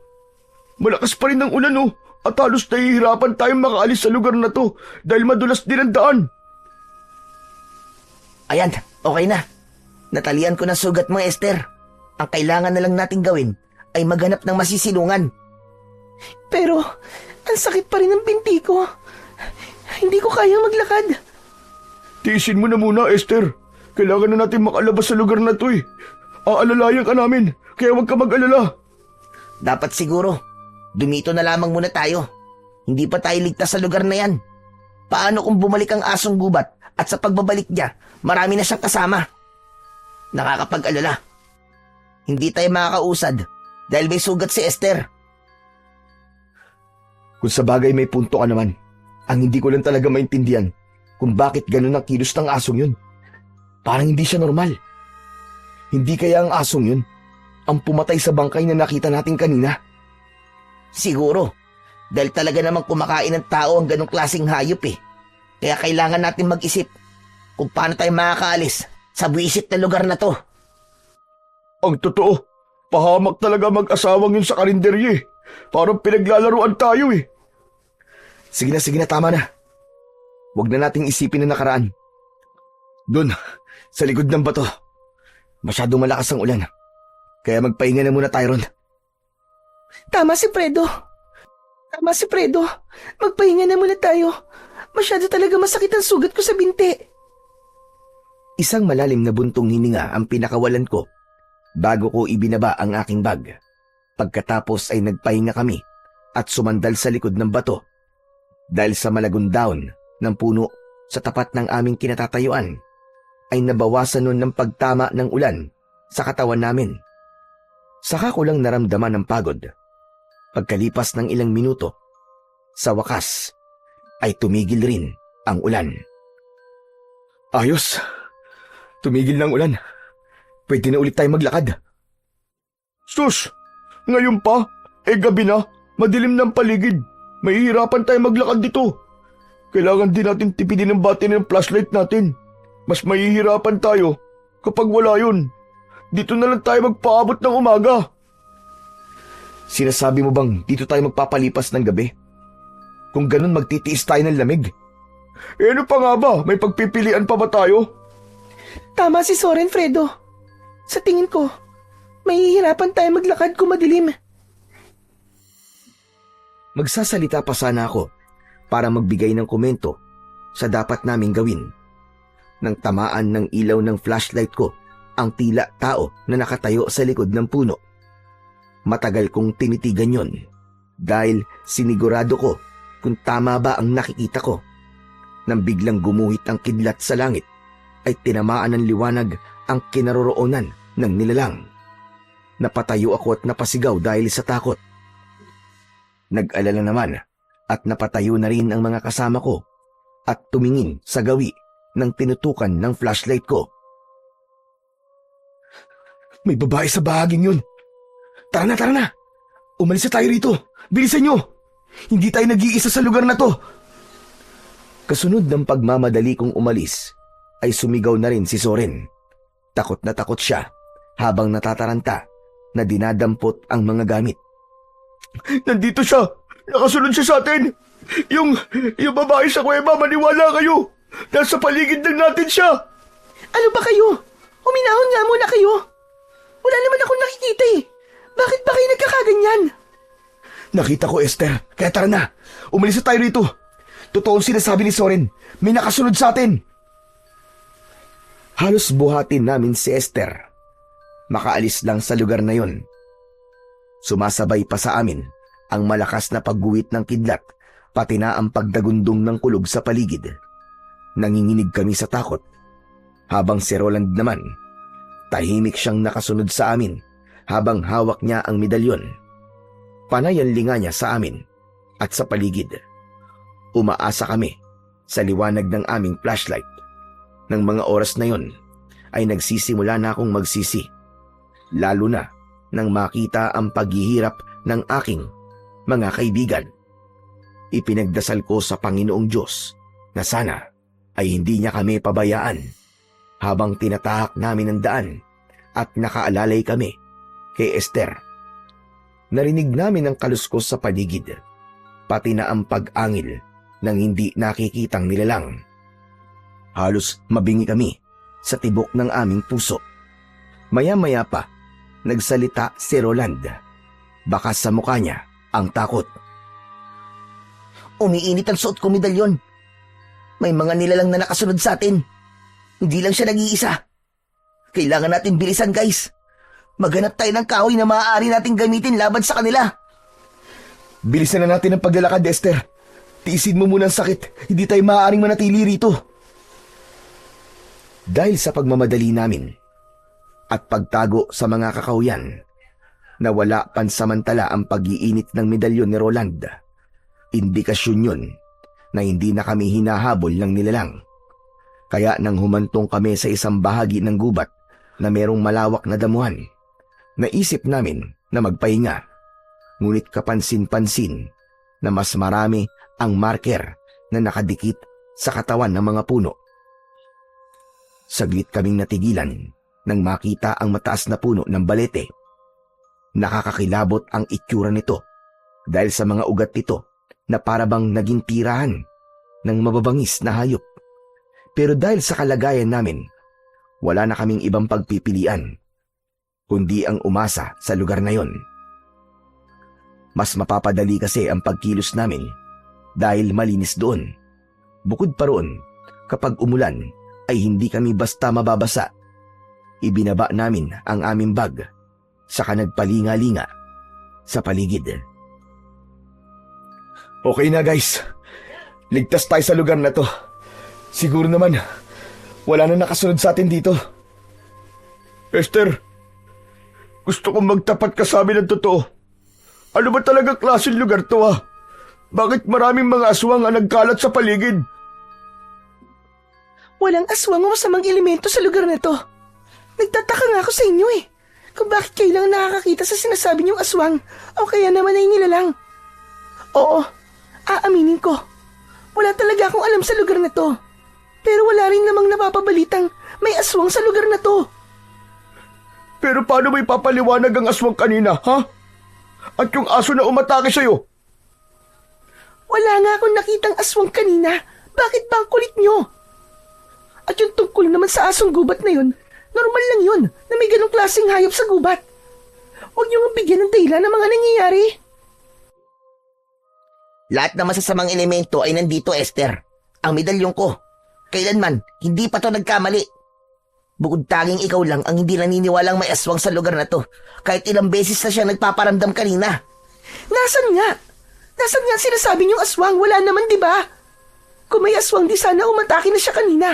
Malakas pa rin ang ulan, oh. At halos nahihirapan tayong makaalis sa lugar na to dahil madulas din ang daan. Ayan, okay na. Natalian ko ng sugat mo, Esther. Ang kailangan na lang nating gawin ay maghanap ng masisilungan. Pero, ang sakit pa rin ng binti ko. Hindi ko kayang maglakad. Tiisin mo na muna, Esther. Kailangan na natin makalabas sa lugar na to eh. Aalalayan ka namin, kaya huwag ka mag-alala. Dapat siguro, dumito na lamang muna tayo. Hindi pa tayo ligtas sa lugar na yan. Paano kung bumalik ang asong gubat at sa pagbabalik niya, marami na siyang kasama? Nakakapag-alala. Hindi tayo makakausad dahil may sugat si Esther. Kung sa bagay may punto ka naman, ang hindi ko lang talaga maintindihan kung bakit ganun ang kilos ng asong yun. Parang hindi siya normal. Hindi kaya ang asong yun ang pumatay sa bangkay na nakita natin kanina? Siguro, dahil talaga namang kumakain ng tao ang ganong klaseng hayop eh. Kaya kailangan natin mag-isip kung paano tayo makakaalis sa buwisit na lugar na to. Ang totoo, pahamak talaga mag-asawang yun sa karinderye. Parang pinaglalaruan tayo eh. Sige na, tama na. Huwag na nating isipin na nakaraan. Doon, sa likod ng bato. Masyadong malakas ang ulan. Kaya magpahinga na muna tayo ron. Tama si Fredo. Magpahinga na muna tayo. Masyado talaga masakit ang sugat ko sa binti. Isang malalim na buntong hininga ang pinakawalan ko bago ko ibinaba ang aking bag. Pagkatapos ay nagpahinga kami at sumandal sa likod ng bato. Dahil sa malagundahon ng puno sa tapat ng aming kinatatayuan, ay nabawasan nun ng pagtama ng ulan sa katawan namin. Saka ko lang naramdaman ng pagod. Pagkalipas ng ilang minuto, sa wakas ay tumigil rin ang ulan. Ayos. Tumigil ng ulan. Pwede na ulit tayo maglakad. Sus! Ngayon pa? Gabi na. Madilim ng paligid. Mahihirapan tayo maglakad dito. Kailangan din natin tipidin ang batin ng flashlight natin. Mas mahihirapan tayo kapag wala yun. Dito na lang tayo magpaabot ng umaga. Sinasabi mo bang dito tayo magpapalipas ng gabi? Kung ganun magtitiis tayo ng lamig. Ano pa nga ba? May pagpipilian pa ba tayo? Tama si Soren, Fredo. Sa tingin ko, mahihirapan tayo maglakad kung madilim. Magsasalita pa sana ako para magbigay ng komento sa dapat naming gawin. Nang tamaan ng ilaw ng flashlight ko ang tila tao na nakatayo sa likod ng puno. Matagal kong tinitigan yon dahil sinigurado ko kung tama ba ang nakikita ko. Nang biglang gumuhit ang kidlat sa langit, ay tinamaan ng liwanag ang kinaroroonan ng nilalang. Napatayo ako at napasigaw dahil sa takot. Nag-alala naman at napatayo na rin ang mga kasama ko at tumingin sa gawi ng tinutukan ng flashlight ko. May babae sa bahaging yun. Tara na. Umalis na tayo rito. Bilisan nyo. Hindi tayo nag-iisa sa lugar na to. Kasunod ng pagmamadali kong umalis, ay sumigaw na rin si Soren. Takot na takot siya habang natataranta na dinadampot ang mga gamit. Nandito siya. Nakasunod siya sa atin. Yung babae sa kuweba, maniwala kayo. Nasa paligid lang natin siya. Ano ba kayo? Huminahon nga muna kayo. Wala naman akong nakikita eh. Bakit ba kayo nagkakaganyan? Nakita ko, Esther. Kaya tara na. Umalis na tayo rito. Totoo ang sinasabi ni Soren. May nakasunod sa atin. Halos buhatin namin si Esther. Makaalis lang sa lugar na yon. Sumasabay pa sa amin ang malakas na pagguhit ng kidlat pati na ang pagdagundong ng kulog sa paligid. Nanginginig kami sa takot, habang si Roland naman, tahimik siyang nakasunod sa amin habang hawak niya ang medalyon. Panay ang linga niya sa amin at sa paligid. Umaasa kami sa liwanag ng aming flashlight. Nang mga oras na yon ay nagsisimula na akong magsisi, lalo na nang makita ang paghihirap ng aking mga kaibigan. Ipinagdasal ko sa Panginoong Diyos na sana ay hindi niya kami pabayaan habang tinatahak namin ang daan at nakaalalay kami kay Esther. Narinig namin ang kaluskos sa paligid, pati na ang pag-angil ng hindi nakikitang nilalang. Halos mabingi kami sa tibok ng aming puso. Maya-maya pa, nagsalita si Roland. Baka sa mukha niya ang takot. Umiinit ang suot kong medalyon. May mga nilalang na nakasunod sa atin. Hindi lang siya nag-iisa. Kailangan natin bilisan, guys. Maghanap tayo ng kahoy na maaari nating gamitin laban sa kanila. Bilisan na natin ang paglalakad, Esther. Tiisin mo muna ang sakit. Hindi tayo maaaring manatili rito. Dahil sa pagmamadali namin at pagtago sa mga kakahuyan, nawala pansamantala ang pag-iinit ng medalyon ni Roland. Indikasyon yun na hindi na kami hinahabol ng nilalang. Kaya nang humantong kami sa isang bahagi ng gubat na merong malawak na damuhan, naisip namin na magpahinga. Ngunit kapansin-pansin na mas marami ang marker na nakadikit sa katawan ng mga puno. Saglit kaming natigilan nang makita ang mataas na puno ng balete. Nakakakilabot ang itsura nito dahil sa mga ugat nito na parabang naging tirahan ng mababangis na hayop. Pero dahil sa kalagayan namin, wala na kaming ibang pagpipilian, kundi ang umasa sa lugar na yon. Mas mapapadali kasi ang pagkilos namin dahil malinis doon. Bukod pa roon, kapag umulan ay hindi kami basta mababasa. Ibinaba namin ang aming bag, saka nagpalinga-linga sa paligid. Okay na, guys. Ligtas tayo sa lugar na to. Siguro naman, wala na nakasunod sa atin dito. Esther, gusto kong magtapat ka sa amin ng totoo. Ano ba talaga klaseng lugar to, ha? Bakit maraming mga aswang ang nagkalat sa paligid? Walang aswang o masamang elemento sa lugar na to. Nagtataka nga ako sa inyo eh. Kung bakit kayo lang nakakakita sa sinasabi niyong aswang o kaya naman ay nilalang. Oo, aaminin ko. Wala talaga akong alam sa lugar na to. Pero wala rin namang napapabalitang may aswang sa lugar na to. Pero paano mo ipapaliwanag ang aswang kanina, ha? At yung aso na umatake sa'yo? Wala nga akong nakitang aswang kanina. Bakit ba ang kulit niyo? At yung tungkol naman sa asong gubat na yun, normal lang yun na may ganong klaseng hayop sa gubat. Huwag niyo nga bigyan ng dahilan ng mga nangyayari. Lahat ng masasamang elemento ay nandito, Esther. Ang medalyon ko. Kailanman, hindi pa to nagkamali. Bukod tanging ikaw lang ang hindi naniniwalang may aswang sa lugar na to. Kahit ilang beses na siya nagpaparamdam kanina. Nasaan nga? Nasaan nga sinasabi niyong aswang? Wala naman, di ba? Kung may aswang, di sana umatake na siya kanina.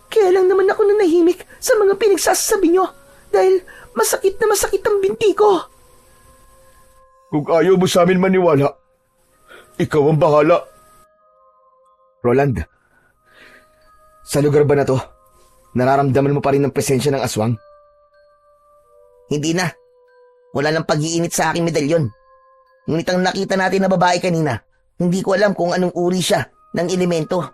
Kaya lang naman ako nanahimik sa mga pinagsasabi niyo dahil masakit na masakit ang binti ko. Kung ayaw mo sa amin maniwala, ikaw ang bahala. Roland, sa lugar ba na to, nararamdaman mo pa rin ang presensya ng aswang? Hindi na. Wala nang pag-iinit sa aking medalyon. Ngunit ang nakita natin na babae kanina, hindi ko alam kung anong uri siya ng elemento.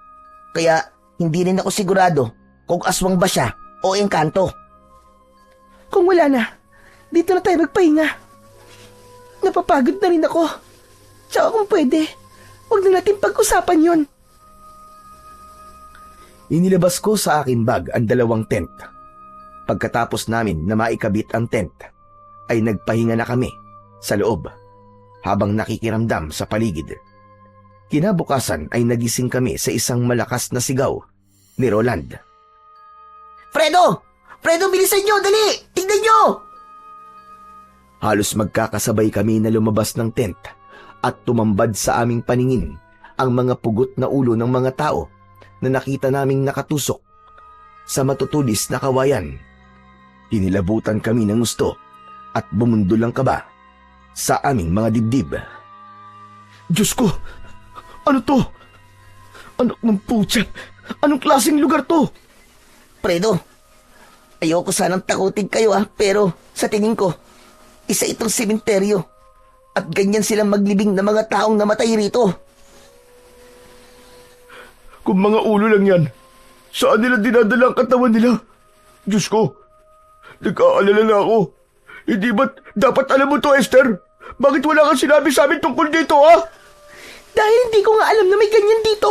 Kaya hindi rin ako sigurado kung aswang ba siya o engkanto. Kung wala na, dito na tayo magpahinga. Napapagod na rin ako. Tsaka kung pwede, huwag na natin pag-usapan yon. Inilabas ko sa aking bag ang 2 tent. Pagkatapos namin na maikabit ang tent, ay nagpahinga na kami sa loob habang nakikiramdam sa paligid. Kinabukasan ay nagising kami sa isang malakas na sigaw ni Roland. Fredo! Fredo, bilisan nyo! Dali! Tignan nyo! Halos magkakasabay kami na lumabas ng tent at tumambad sa aming paningin ang mga pugot na ulo ng mga tao na nakita naming nakatusok sa matutulis na kawayan. Hinilabutan kami ng gusto at bumundol ang kaba sa aming mga dibdib. Diyos ko! Ano to? Anak ng putya! Anong klaseng lugar to? Fredo, ayoko sanang takutin kayo pero sa tingin ko, isa itong sementeryo. At ganyan silang maglibing na mga taong namatay rito. Kung mga ulo lang yan, saan nila dinadala ang katawan nila? Diyos ko, nag-aalala na ako. Hindi ba't dapat alam mo to, Esther? Bakit wala kang sinabi sa amin tungkol dito, Dahil hindi ko nga alam na may ganyan dito.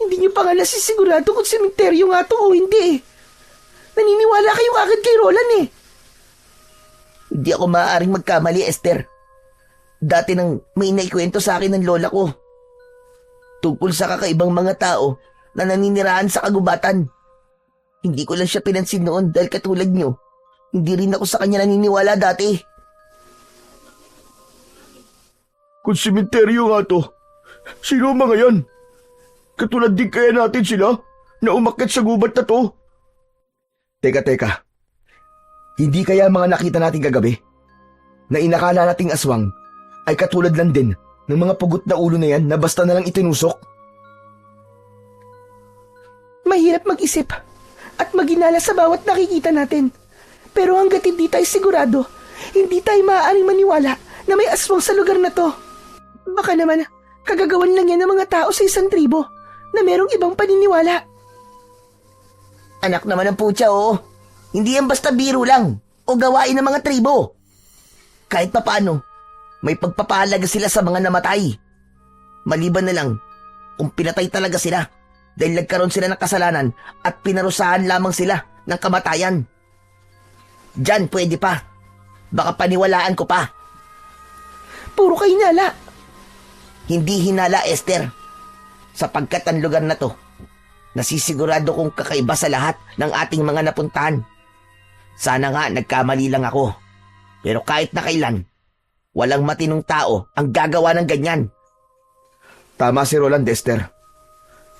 Hindi niyo pa nga nasisigurado kung sementeryo nga to o hindi. Naniniwala kayo agad kay Roland Hindi ako maaaring magkamali, Esther. Dati nang may naikwento sa akin ng lola ko. Tungkol sa kakaibang mga tao na naninirahan sa kagubatan. Hindi ko lang siya pinansin noon dahil katulad niyo. Hindi rin ako sa kanya naniniwala dati. Kung sementeryo nga to, sino ang mga yan? Katulad din kaya natin sila na umakyat sa gubat na to? Teka. Hindi kaya mga nakita natin kagabi na inakala nating aswang ay katulad lang din ng mga pugot na ulo na yan na basta na lang itinusok? Mahirap mag-isip at maginala sa bawat nakikita natin. Pero hanggat hindi tayo sigurado, hindi tayo maaaring maniwala na may aswang sa lugar na to. Baka naman, kagagawan lang yan ng mga tao sa isang tribo na merong ibang paniniwala. Anak naman ng putya, oo. Hindi yan basta biro lang o gawain ng mga tribo. Kahit papaano, may pagpapahalaga sila sa mga namatay. Maliban na lang kung pinatay talaga sila dahil nagkaroon sila ng kasalanan at pinarusahan lamang sila ng kamatayan. Diyan pwede pa. Baka paniwalaan ko pa. Puro kayo hinala. Hindi hinala, Esther. Sapagkat ang lugar na to, nasisigurado kong kakaiba sa lahat ng ating mga napuntahan. Sana nga nagkamali lang ako. Pero kahit na kailan, walang matinong tao ang gagawa ng ganyan. Tama si Roland, Esther.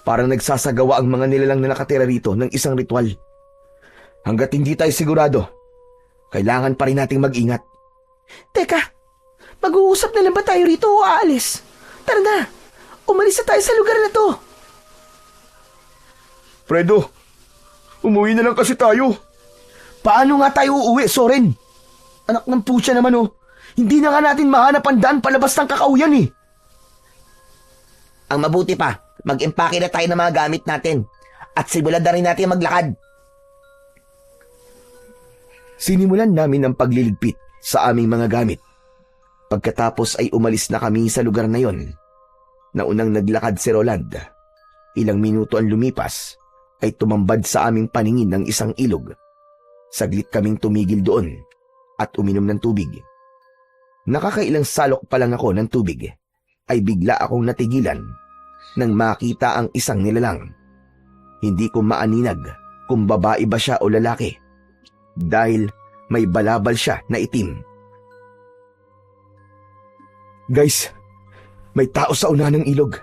Parang nagsasagawa ang mga nilalang na nakatira rito ng isang ritual. Hanggat hindi tayo sigurado, kailangan pa rin nating mag-ingat. Teka, mag-uusap na lang ba tayo rito o aalis? Tara na, umalis na tayo sa lugar na to. Fredo, umuwi na lang kasi tayo. Paano nga tayo uuwi, Soren? Anak ng putya naman Hindi na nga natin mahanap ang daan palabas ng kakauyan Ang mabuti pa, mag-empake na tayo ng mga gamit natin at simulan na rin natin maglakad. Sinimulan namin ang pagliligpit sa aming mga gamit. Pagkatapos ay umalis na kami sa lugar na yon. Naunang naglakad si Roland. Ilang minuto ang lumipas ay tumambad sa aming paningin ng isang ilog. Saglit kaming tumigil doon at uminom ng tubig. Nakakailang salok pa lang ako ng tubig ay bigla akong natigilan nang makita ang isang nilalang. Hindi ko maaninag kung babae ba siya o lalaki dahil may balabal siya na itim. Guys, may tao sa unahan ng ilog.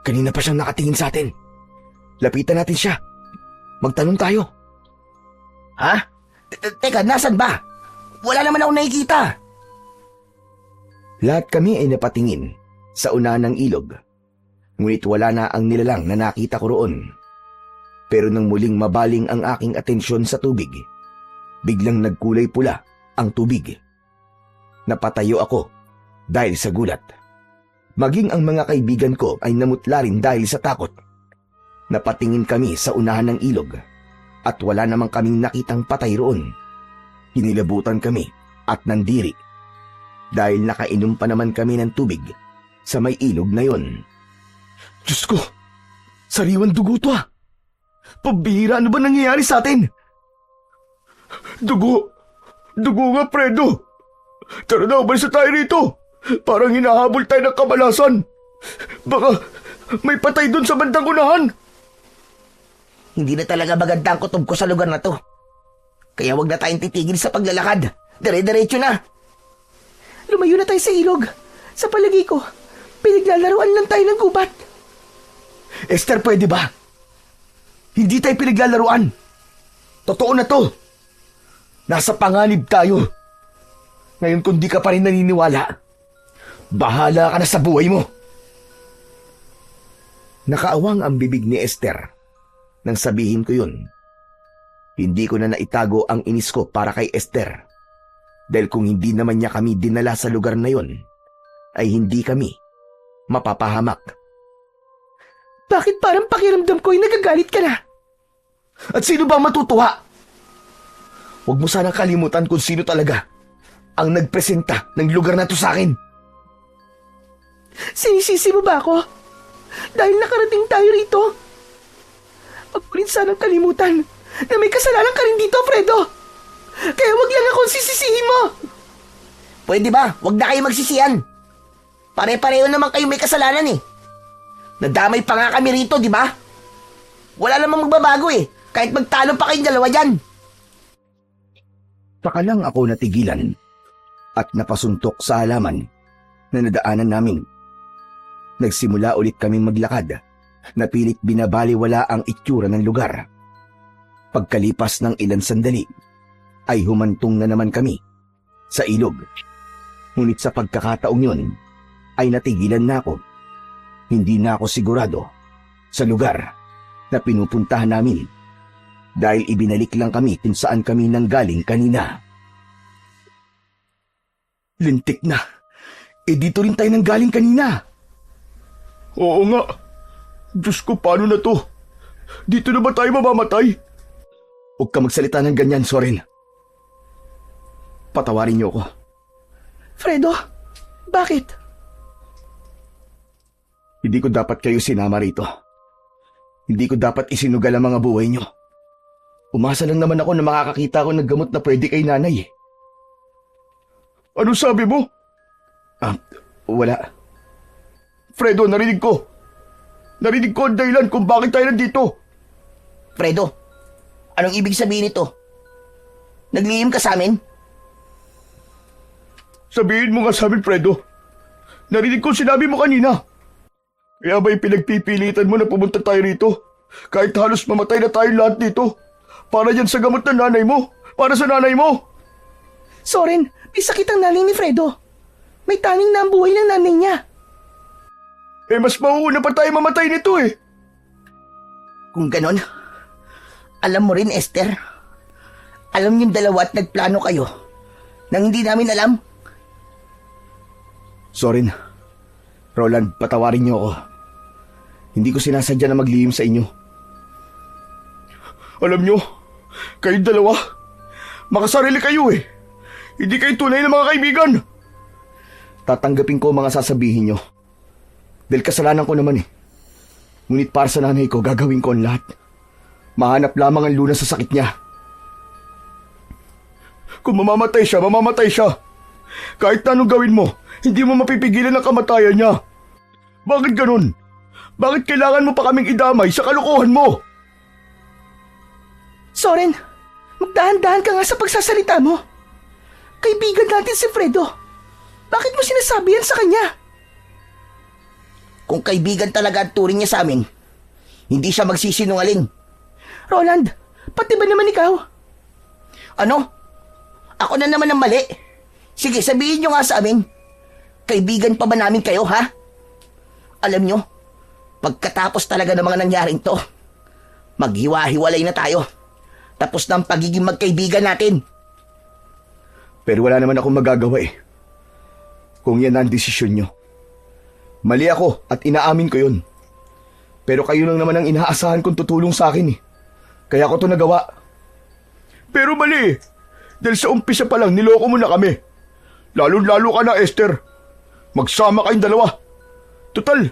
Kanina pa siyang nakatingin sa atin. Lapitan natin siya. Magtanong tayo. Ha? Teka, nasan ba? Wala naman ako nakikita. Lahat kami ay napatingin sa unahan ng ilog. Ngunit wala na ang nilalang na nakita ko roon. Pero nang muling mabaling ang aking atensyon sa tubig, biglang nagkulay pula ang tubig. Napatayo ako dahil sa gulat. Maging ang mga kaibigan ko ay namutla rin dahil sa takot. Napatingin kami sa unahan ng ilog at wala namang kaming nakitang patay roon. Hinilabutan kami at nandiri dahil nakainom pa naman kami ng tubig sa may ilog na yon. Diyos ko, sariwan dugo to Pabihira, ano ba nangyayari sa atin? Dugo nga, Fredo. Tara na, umalis na tayo rito. Parang hinahabol tayo ng kamalasan. Baka may patay dun sa bandang unahan. Hindi na talaga maganda ang kutob ko sa lugar na to. Kaya wag na tayong titigil sa paglalakad. Dire-diretso na. Lumayo na tayo sa ilog. Sa palagi ko, Pinaglalaruan lang tayo ng gubat. Esther, pwede ba? Hindi tayo pinaglalaruan. Totoo na to. Nasa panganib tayo. Ngayon kung di ka pa rin naniniwala, bahala ka na sa buhay mo. Nakaawang ang bibig ni Esther nang sabihin ko yun. Hindi ko na naitago ang inis ko para kay Esther. Dahil kung hindi naman niya kami dinala sa lugar na yon, ay hindi kami mapapahamak. Bakit parang pakiramdam ko ay nagagalit ka na? At sino ba matutuwa? Huwag mo sanang kalimutan kung sino talaga ang nagpresenta ng lugar na to sa akin. Sinisisi mo ba ako? Dahil nakarating tayo rito? Huwag mo rin sanang kalimutan na may kasalanan ka rin dito, Fredo. Kaya wag lang akong sisisihin mo. Pwede ba? Huwag na kayo magsisiyan. Pare-pareho naman kayo may kasalanan eh. Nadamay pa nga kami rito, di ba? Wala namang magbabago eh. Kahit magtalo pa kayong dalawa dyan. Saka lang ako natigilan at napasuntok sa halaman na nadaanan namin. Nagsimula ulit kaming maglakad na pilit binabaliwala ang itsura ng lugar. Pagkalipas ng ilang sandali, ay humantong na naman kami sa ilog. Ngunit sa pagkakataong yun, ay natigilan na ako. Hindi na ako sigurado sa lugar na pinupuntahan namin dahil ibinalik lang kami kung saan kami nanggaling kanina. Lintik na. Dito rin tayo nanggaling kanina. Oo nga. Diyos ko, paano na to? Dito na ba tayo mamamatay? Huwag ka magsalita ng ganyan, Soren. Patawarin niyo ako. Fredo, bakit? Hindi ko dapat kayo sinama rito. Hindi ko dapat isinugal ang mga buhay niyo. Umasa lang naman ako na makakakita ko ng gamot na pwede kay nanay. Ano sabi mo? Wala. Fredo, narinig ko. Narinig ko ang dahilan kung bakit tayo nandito. Fredo, anong ibig sabihin nito? Naglihim ka sa amin? Sabihin mo nga sa amin, Fredo. Narinig ko sinabi mo kanina. Kaya ba pinagpipilitan mo na pumunta tayo rito? Kahit halos mamatay na tayong lahat dito. Para yan sa gamot ng nanay mo. Para sa nanay mo. Soren, may sakit ang nanay ni Fredo. May taning na ang buhay ng nanay niya. Mas mauuna pa tayo mamatay nito eh. Kung ganon, alam mo rin, Esther. Alam niyong dalawa at nagplano kayo nang hindi namin alam. Soren, Roland, patawarin niyo ako. Hindi ko sinasadya na maglihim sa inyo. Alam nyo, kayong dalawa, makasarili kayo eh. Hindi kayo tunay na mga kaibigan. Tatanggapin ko ang mga sasabihin niyo. Dahil kasalanan ko naman eh. Ngunit para sa nanay ko, gagawin ko ang lahat. Mahanap lamang ang lunas sa sakit niya. Kung mamamatay siya, mamamatay siya. Kahit na anong gawin mo, hindi mo mapipigilan ang kamatayan niya. Bakit ganun? Bakit kailangan mo pa kaming idamay sa kalokohan mo? Soren, magdahan-dahan ka nga sa pagsasalita mo. Kaibigan natin si Fredo. Bakit mo sinasabi yan sa kanya? Kung kaibigan talaga ang turing niya sa amin, hindi siya magsisinungaling. Roland, pati ba naman ikaw? Ano? Ako na naman ang mali. Sige, sabihin niyo nga sa amin. Kaibigan pa ba namin kayo, ha? Alam niyo, pagkatapos talaga ng mga nangyaring to, maghiwa-hiwalay na tayo. Tapos na ang pagiging magkaibigan natin. Pero wala naman akong magagawa eh. Kung yan ang desisyon niyo. Mali ako at inaamin ko yun. Pero kayo lang naman ang inaasahan kong tutulong sa akin eh. Kaya ko to nagawa. Pero mali. Dahil sa umpisa pa lang niloko mo na kami. Lalo-lalo ka na, Esther. Magsama kayong dalawa. Total,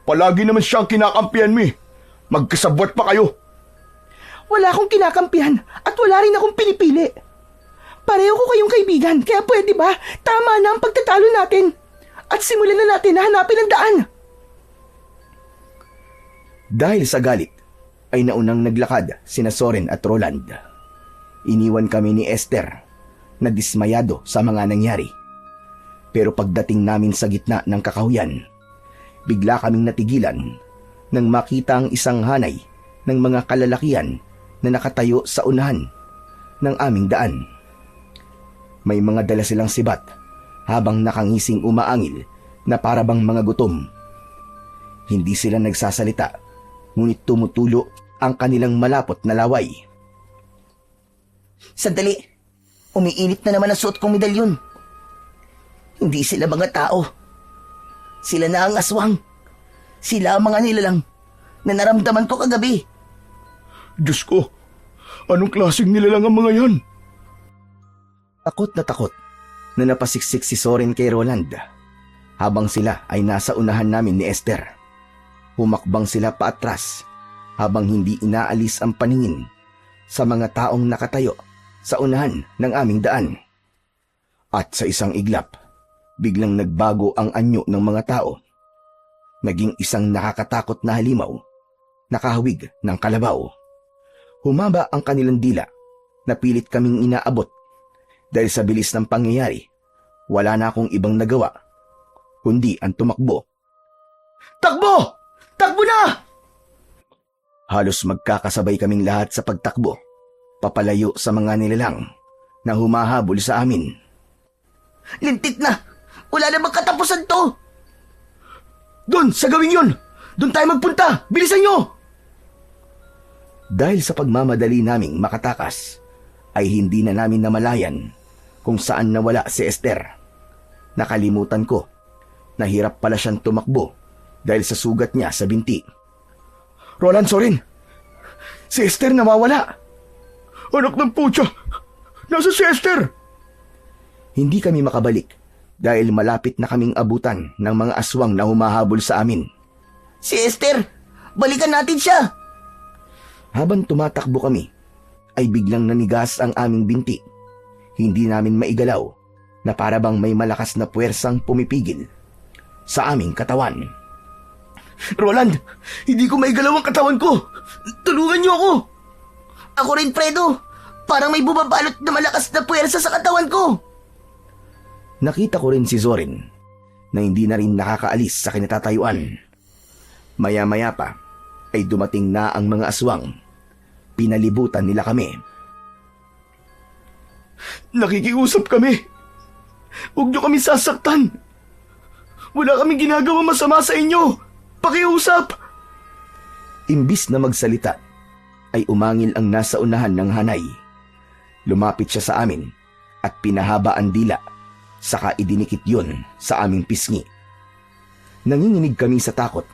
palagi naman siyang kinakampihan mo eh. Magkasabwat pa kayo. Wala akong kinakampihan at wala rin akong pinipili. Pareho ko kayong kaibigan, kaya pwede ba? Tama na ang pagtatalo natin. At simulan na natin na hanapin ang daan. Dahil sa galit, ay naunang naglakad sina Soren at Roland. Iniwan kami ni Esther na dismayado sa mga nangyari. Pero pagdating namin sa gitna ng kakahuyan, bigla kaming natigilan nang makita ang isang hanay ng mga kalalakihan na nakatayo sa unahan ng aming daan. May mga dala silang sibat habang nakangising umaangil na parabang mga gutom. Hindi sila nagsasalita, ngunit tumutulo ang kanilang malapot na laway. Sandali, umiinit na naman ang suot kong medalyon. Hindi sila mga tao. Sila na ang aswang. Sila ang mga nilalang na naramdaman ko kagabi. Diyos ko, anong klaseng nilalang ang mga yan? Takot na napasiksik si Soren kay Roland habang sila ay nasa unahan namin ni Esther. Humakbang sila paatras habang hindi inaalis ang paningin sa mga taong nakatayo sa unahan ng aming daan. At sa isang iglap, biglang nagbago ang anyo ng mga tao. Naging isang nakakatakot na halimaw, nakahawig ng kalabaw. Humaba ang kanilang dila na pilit kaming inaabot. Dahil sa bilis ng pangyayari, wala na akong ibang nagawa, kundi ang tumakbo. Takbo! Takbo na! Halos magkakasabay kaming lahat sa pagtakbo, papalayo sa mga nilalang na humahabol sa amin. Lintik na! Wala namang katapusan to! Doon, sa gawing yun! Doon tayo magpunta! Bilisan nyo! Dahil sa pagmamadali naming makatakas, ay hindi na namin namalayan kung saan nawala si Esther. Nakalimutan ko, nahirap pala siyang tumakbo dahil sa sugat niya sa binti. Roland, Soren! Si Esther nawawala! Anak ng putya! Nasa si Esther? Hindi kami makabalik dahil malapit na kaming abutan ng mga aswang na humahabol sa amin. Si Esther! Balikan natin siya! Habang tumatakbo kami, ay biglang nanigas ang aming binti. Hindi namin maigalaw na parabang may malakas na puwersang pumipigil sa aming katawan. Roland! Hindi ko maigalaw ang katawan ko! Tulungan niyo ako! Ako rin, Fredo! Parang may bumabalot na malakas na puwersa sa katawan ko! Nakita ko rin si Zorin na hindi na rin nakakaalis sa kinatatayuan. Maya-maya pa ay dumating na ang mga aswang. Pinalibutan nila kami. Nakikiusap kami. Huwag niyo kami sasaktan. Wala kaming ginagawa masama sa inyo. Pakiusap. Imbis na magsalita, ay umangil ang nasa unahan ng hanay. Lumapit siya sa amin at pinahaba ang dila, saka idinikit yun sa aming pisngi. Nanginginig kami sa takot,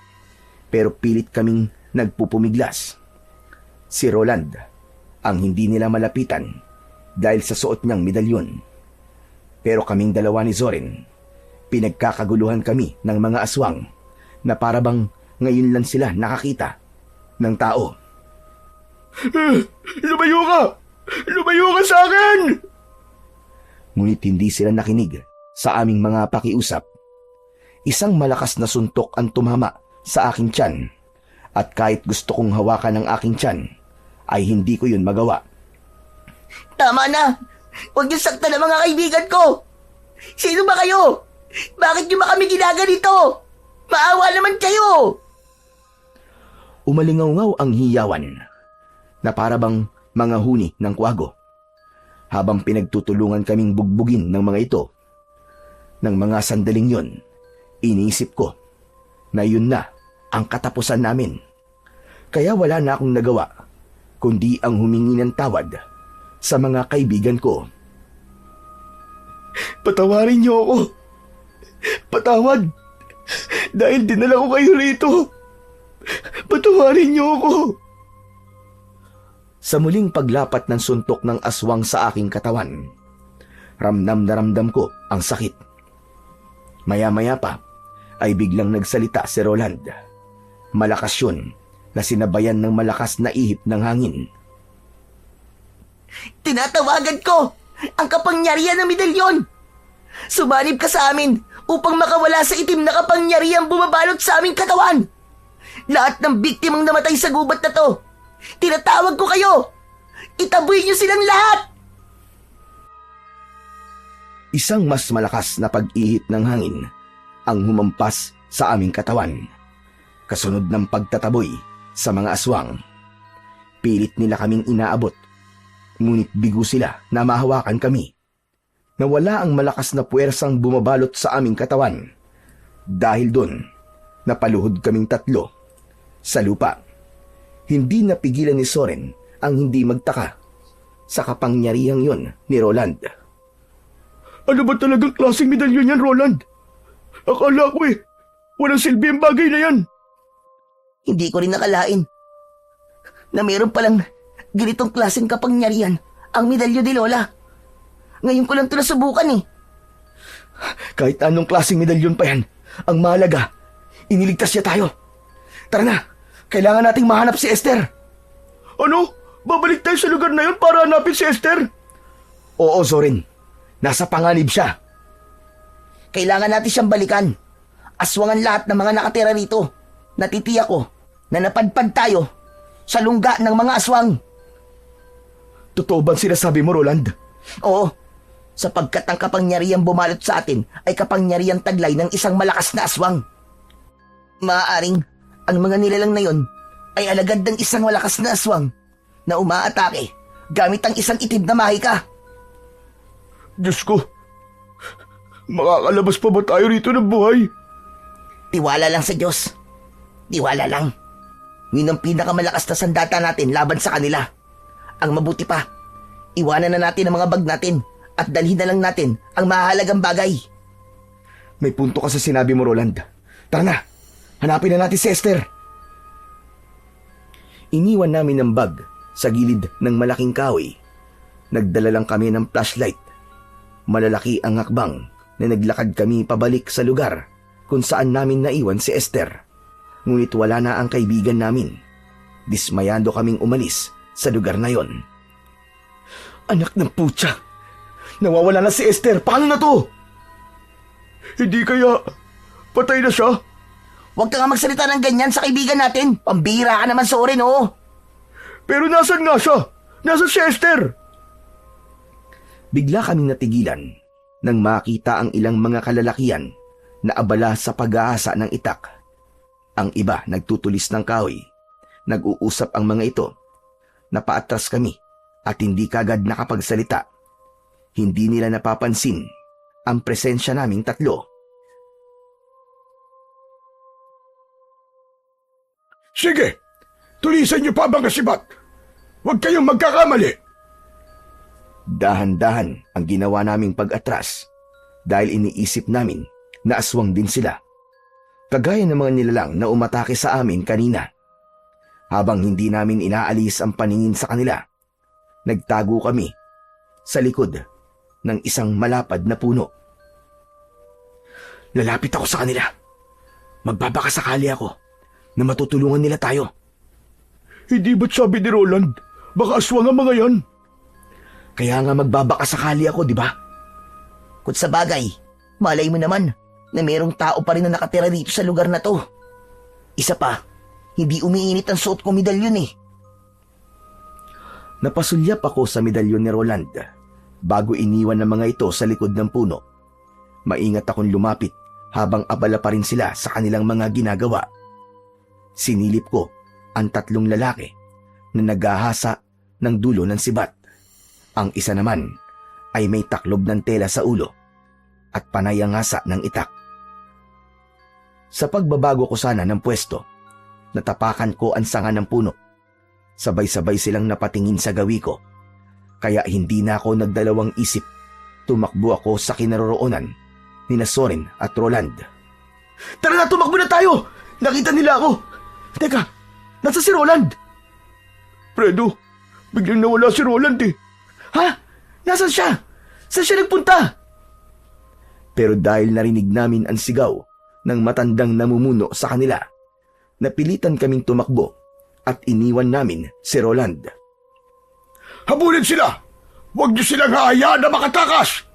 pero pilit kaming nagpupumiglas. Si Roland ang hindi nila malapitan dahil sa suot niyang medalyon. Pero kaming dalawa ni Zorin, pinagkakaguluhan kami ng mga aswang na parabang ngayon lang sila nakakita ng tao. Lumayo ka! Lumayo ka sa akin! Ngunit hindi sila nakinig sa aming mga pakiusap. Isang malakas na suntok ang tumama sa aking tiyan, at kahit gusto kong hawakan ang aking tiyan, ay hindi ko yun magawa. Tama na! Huwag niyo saktan ang mga kaibigan ko! Sino ba kayo? Bakit niyo ba kami ginaganito? Maawa naman kayo! Umalingaw-ngaw ang hiyawan na parabang mga huni ng kwago habang pinagtutulungan kaming bugbugin ng mga ito. Nang mga sandaling yon, iniisip ko na yun na ang katapusan namin. Kaya wala na akong nagawa kundi ang humingi ng tawad sa mga kaibigan ko. Patawarin niyo ako. Patawad. Dahil dinala ko kayo rito. Patawarin niyo ako. Sa muling paglapat ng suntok ng aswang sa aking katawan, ramdam na ramdam ko ang sakit. Maya-maya pa ay biglang nagsalita si Roland. Malakas yun na sinabayan ng malakas na ihip ng hangin. Tinatawagan ko ang kapangyarihan ng medalyon! Sumanib ka sa amin upang makawala sa itim na kapangyarihang bumabalot sa aming katawan! Lahat ng biktimang namatay sa gubat na to, tinatawag ko kayo! Itaboy niyo silang lahat! Isang mas malakas na pag-ihip ng hangin ang humampas sa aming katawan. Kasunod ng pagtataboy sa mga aswang. Pilit nila kaming inaabot, ngunit bigo sila na mahawakan kami. Nawala ang malakas na puwersang bumabalot sa aming katawan. Dahil doon, napaluhod kaming tatlo sa lupa. Hindi napigilan ni Soren ang hindi magtaka sa kapangyarihang yon ni Roland. Ano ba talagang klaseng medalyon yan, Roland? Akala ko walang silbi ang bagay na yan. Hindi ko rin nakalain na mayroon palang ganitong klaseng kapangyarihan ang medalyo ni Lola. Ngayon ko lang ito nasubukan eh. Kahit anong klaseng medalyon pa yan, ang mahalaga, iniligtas niya tayo. Tara na, kailangan nating mahanap si Esther. Ano? Babalik tayo sa lugar na yun para hanapin si Esther? Oo, Soren. Nasa panganib siya. Kailangan natin siyang balikan. Aswangan lahat ng mga nakatira rito. Natitiyak ko na napadpad tayo sa lungga ng mga aswang. Totoo bang sinasabi mo, Roland? Oo, sapagkat ang kapangyarihang bumalot sa atin ay kapangyarihang taglay ng isang malakas na aswang. Maaaring ang mga nilalang na yon ay alagad ng isang malakas na aswang na umaatake gamit ang isang itim na mahika. Diyos ko, makakalabas pa ba tayo rito ng buhay? Tiwala lang sa Diyos. Tiwala lang. Yun ang pinakamalakas na sandata natin laban sa kanila. Ang mabuti pa, iwanan na natin ang mga bag natin at dalhin na lang natin ang mahalagang bagay. May punto ka sa sinabi mo, Roland. Tara na, hanapin na natin si Esther. Iniwan namin ang bag sa gilid ng malaking kahoy. Nagdala lang kami ng flashlight. Malalaki ang hakbang na naglakad kami pabalik sa lugar kung saan namin naiwan si Esther. Ngunit wala na ang kaibigan namin. Dismayado kaming umalis sa lugar na yon. Anak ng putya! Nawawala na si Esther! Paano na to? Hindi kaya patay na siya? Huwag ka nga magsalita ng ganyan sa kaibigan natin. Pambira ka naman, Soren, oh. Pero nasan nga siya? Nasaan si Esther? Bigla kaming natigilan nang makita ang ilang mga kalalakian na abala sa pag-aasa ng itak. Ang iba nagtutulis ng kahoy. Nag-uusap ang mga ito. Napaatras kami at hindi kagad nakapagsalita. Hindi nila napapansin ang presensya naming tatlo. Sige, tulisan niyo pa ang mga sibat. Huwag kayong magkakamali. Dahan-dahan ang ginawa naming pag-atras dahil iniisip namin na aswang din sila. Kagaya ng mga nilalang na umatake sa amin kanina. Habang hindi namin inaalis ang paningin sa kanila, nagtago kami sa likod ng isang malapad na puno. Lalapit ako sa kanila. Magbabakasakali ako na matutulungan nila tayo. Hindi ba't sabi ni Roland, baka aswang ang mga yan? Kaya nga magbabakasakali ako, di ba? Kung sa bagay, malay mo naman na mayroong tao pa rin na nakatira dito sa lugar na to. Isa pa, hindi umiinit ang suot kong medalyon eh. Napasulyap ako sa medalyon ni Roland bago iniwan ng mga ito sa likod ng puno. Maingat akong lumapit habang abala pa rin sila sa kanilang mga ginagawa. Sinilip ko ang tatlong lalaki na naghahasa ng dulo ng sibat. Ang isa naman ay may taklob ng tela sa ulo at panay ang hasa ng itak. Sa pagbabago ko sana ng pwesto, natapakan ko ang sanga ng puno. Sabay-sabay silang napatingin sa gawi ko, kaya hindi na ako nagdalawang isip. Tumakbo ako sa kinaroroonan ni Soren at Roland. Tara na, tumakbo na tayo! Nakita nila ako! Teka, nasa si Roland? Fredo, biglang nawala si Roland eh. Ha? Nasaan siya? Saan siya nagpunta? Pero dahil narinig namin ang sigaw ng matandang namumuno sa kanila, napilitan kaming tumakbo at iniwan namin si Roland. Habulin sila! Huwag niyo silang hahayaan na makatakas!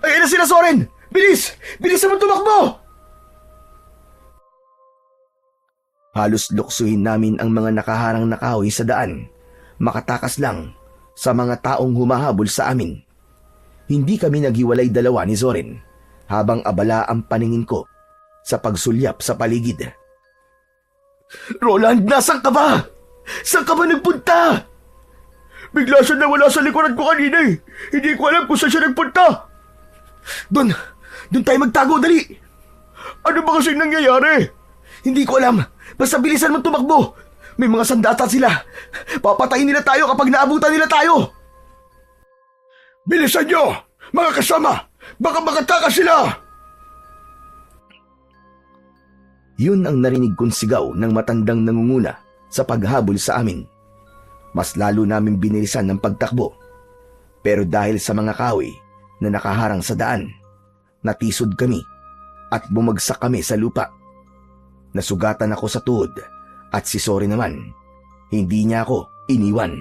Ayun na sila, Soren! Bilis! Bilis naman tumakbo! Halos luksuhin namin ang mga nakaharang na kahoy sa daan. Makatakas lang sa mga taong humahabol sa amin. Hindi kami naghiwalay dalawa ni Soren habang abala ang paningin ko sa pagsulyap sa paligid. Roland, nasan ka ba? Saan ka ba nagpunta? Bigla siya nawala sa likuran ko kanina eh. Hindi ko alam kung saan siya nagpunta. Doon tayo magtago, dali. Ano ba kasing nangyayari? Hindi ko alam. Basta bilisan mo tumakbo. May mga sandata sila. Papatayin nila tayo kapag naabutan nila tayo. Bilisan nyo, mga kasama. Baka makatakas sila. Yun ang narinig kong sigaw ng matandang nangunguna sa paghabol sa amin. Mas lalo namin binilisan ng pagtakbo. Pero dahil sa mga kahoy na nakaharang sa daan, natisod kami at bumagsak kami sa lupa. Nasugatan ako sa tuhod at si Soren naman, hindi niya ako iniwan.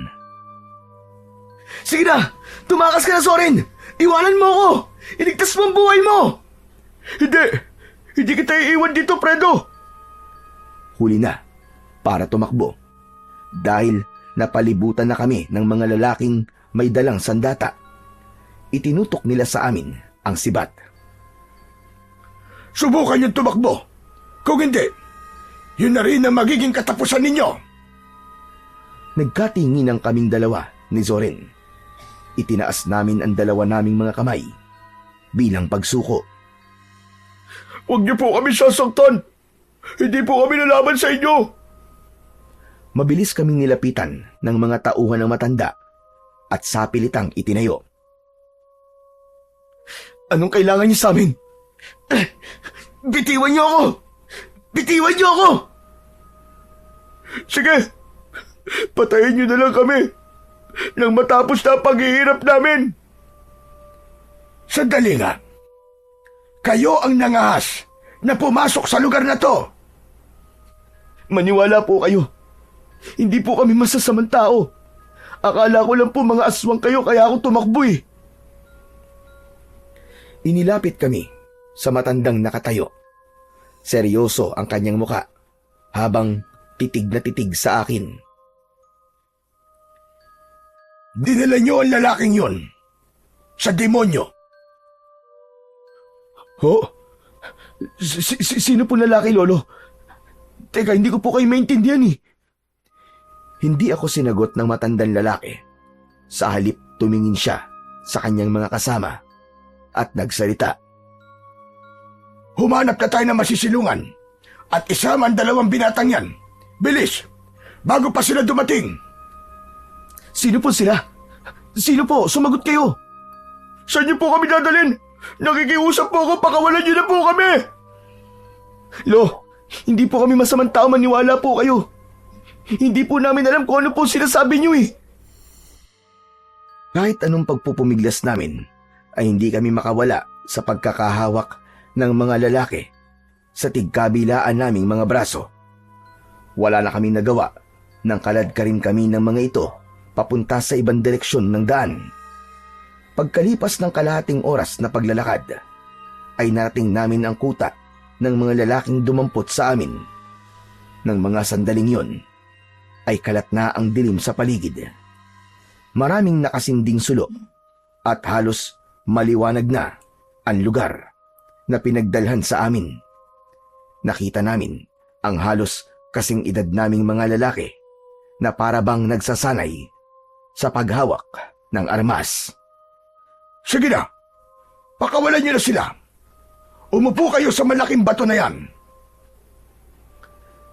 Sige na, tumakas ka na, Soren. Iwanan mo ako. Iligtas mo ang buhay mo. Hindi kita iiwan dito, Fredo. Huli na para tumakbo dahil napalibutan na kami ng mga lalaking may dalang sandata. Itinutok nila sa amin ang sibat. Subukan niyong tumakbo. Kung hindi, yun na rin ang magiging katapusan ninyo. Nagkatinginan kaming dalawa ni Zoren. Itinaas namin ang dalawa naming mga kamay bilang pagsuko. Huwag niyo po kami sasaktan. Hindi po kami lalaban sa inyo. Mabilis kaming nilapitan ng mga tauhan ng matanda at sapilitang itinayo. Anong kailangan niyo sa amin? Bitiwan niyo ako! Bitiwan niyo ako! Sige, patayin niyo na lang kami nang matapos na ang paghihirap namin. Sandali nga. Kayo ang nangahas na pumasok sa lugar na to. Maniwala po kayo. Hindi po kami masasamang tao. Akala ko lang po mga aswang kayo kaya ako tumakbo eh. Inilapit kami sa matandang nakatayo. Seryoso ang kanyang muka habang titig na titig sa akin. Dinala niyo ang lalaking yon sa demonyo. Ho? Sino po lalaki, Lolo? Teka, hindi ko po kayo maintindihan eh. Hindi ako sinagot ng matandang lalaki. Sa halip tumingin siya sa kanyang mga kasama at nagsalita. Humanap na tayo ng masisilungan at isama ang dalawang binatang yan. Bilis! Bago pa sila dumating. Sino po sila? Sino po? Sumagot kayo. Saan niyo po kami dadalhin? Nakikiusap po ako, pakawalan niyo na po kami! Lo, hindi po kami masamang tao, maniwala po kayo. Hindi po namin alam kung ano po sinasabi niyo eh. Kahit anong pagpupumiglas namin, ay hindi kami makawala sa pagkakahawak ng mga lalaki sa tigkabilaan naming mga braso. Wala na kaming nagawa nang kalad ka rin kami ng mga ito papunta sa ibang direksyon ng daan. Pagkalipas ng kalahating oras na paglalakad, ay narating namin ang kuta ng mga lalaking dumampot sa amin. Nang mga sandaling yon, ay kalat na ang dilim sa paligid. Maraming nakasinding sulo at halos maliwanag na ang lugar na pinagdalhan sa amin. Nakita namin ang halos kasing edad naming mga lalaki na parabang nagsasanay sa paghawak ng armas. Sige na, pakawalan niyo na sila. Umupo kayo sa malaking bato na yan.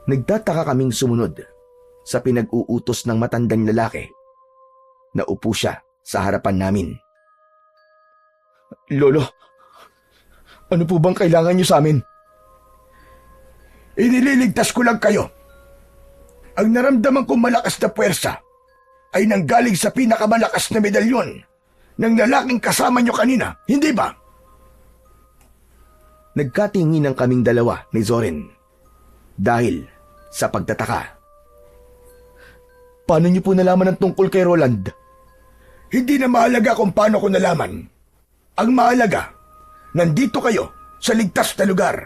Nagtataka kaming sumunod sa pinag-uutos ng matandang lalaki. Naupo siya sa harapan namin. Lolo, ano po bang kailangan niyo sa amin? Inililigtas ko lang kayo. Ang naramdaman kong malakas na puwersa ay nanggaling sa pinakamalakas na medalyon ng lalaking kasama niyo kanina, hindi ba? Nagkatinginan kaming dalawa ni Zoren dahil sa pagtataka. Paano niyo po nalaman ang tungkol kay Roland? Hindi na mahalaga kung paano ko nalaman. Ang mahalaga, nandito kayo sa ligtas na lugar.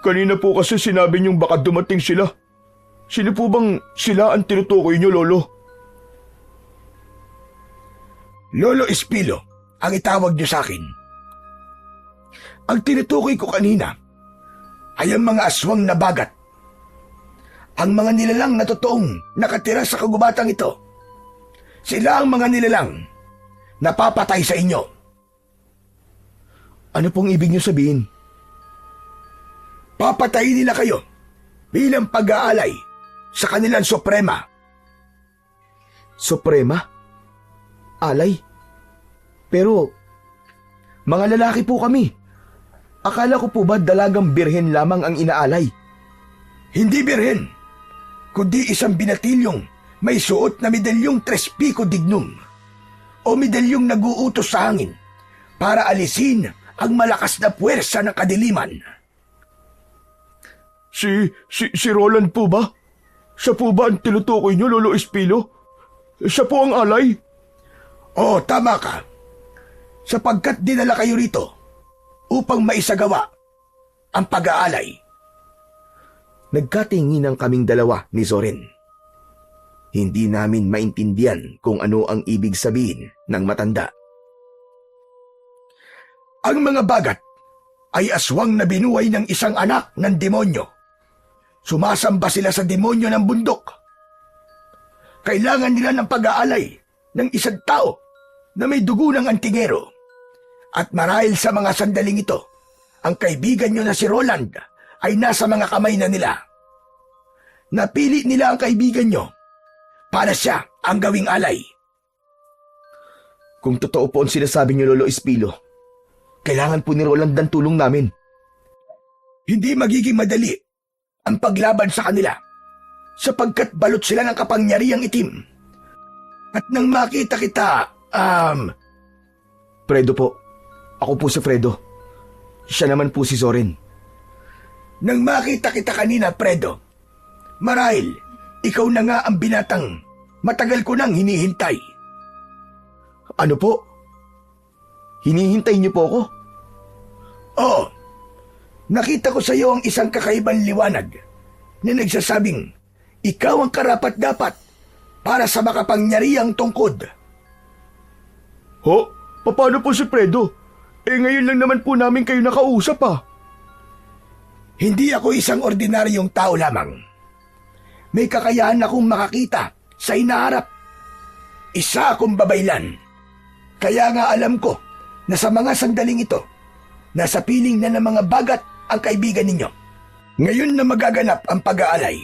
Kanina po kasi sinabi niyong baka dumating sila. Sino po bang sila ang tinutukoy niyo, Lolo? Lolo Espilo, ang itawag niyo sa akin. Ang tinutukoy ko kanina ay ang mga aswang na bagat. Ang mga nilalang na totoong nakatira sa kagubatang ito. Sila ang mga nilalang na papatay sa inyo. Ano pong ibig niyo sabihin? Papatayin nila kayo bilang pag-aalay sa kanilang suprema. Suprema? Alay? Pero, mga lalaki po kami. Akala ko po ba dalagang birhen lamang ang inaalay? Hindi birhen, kundi isang binatilyong may suot na medalyong trespiko dignum o medalyong naguutos sa hangin para alisin ang malakas na puwersa ng kadiliman. Si Roland po ba? Siya po ba ang tinutukoy niyo, Lolo Espilo? Siya po ang alay? Oo, tama ka. Sapagkat dinala kayo rito upang maisagawa ang pag-aalay. Nagkatinginan kaming dalawa ni Zorin. Hindi namin maintindihan kung ano ang ibig sabihin ng matanda. Ang mga bagat ay aswang na binuhay ng isang anak ng demonyo. Sumasamba sila sa demonyo ng bundok. Kailangan nila ng pag-aalay ng isang tao na may dugo ng antingero. At marahil sa mga sandaling ito, ang kaibigan nyo na si Roland ay nasa mga kamay na nila. Napili nila ang kaibigan nyo para siya ang gawing alay. Kung totoo po ang sinasabi niyo, Lolo Espilo, kailangan po ni Roland ng tulong namin. Hindi magiging madali ang paglaban sa kanila sapagkat balot sila ng kapangyarihang itim. At nang makita kita, Fredo po. Ako po si Fredo. Siya naman po si Zorin. Nang makita kita kanina, Fredo, marahil ikaw na nga ang binatang matagal ko nang hinihintay. Ano po? Hinihintay niyo po ako? Oo. Nakita ko sa iyo ang isang kakaibang liwanag na nagsasabing ikaw ang karapat-dapat para sa makapangyarihang tungkod. Ho? Paano po si Fredo? Ngayon lang naman po namin kayo nakausap Hindi ako isang ordinaryong tao lamang. May kakayahan akong makakita sa hinaharap. Isa akong babaylan. Kaya nga alam ko na sa mga sandaling ito, nasa piling na ng mga bagat ang kaibigan ninyo. Ngayon na magaganap ang pag-aalay,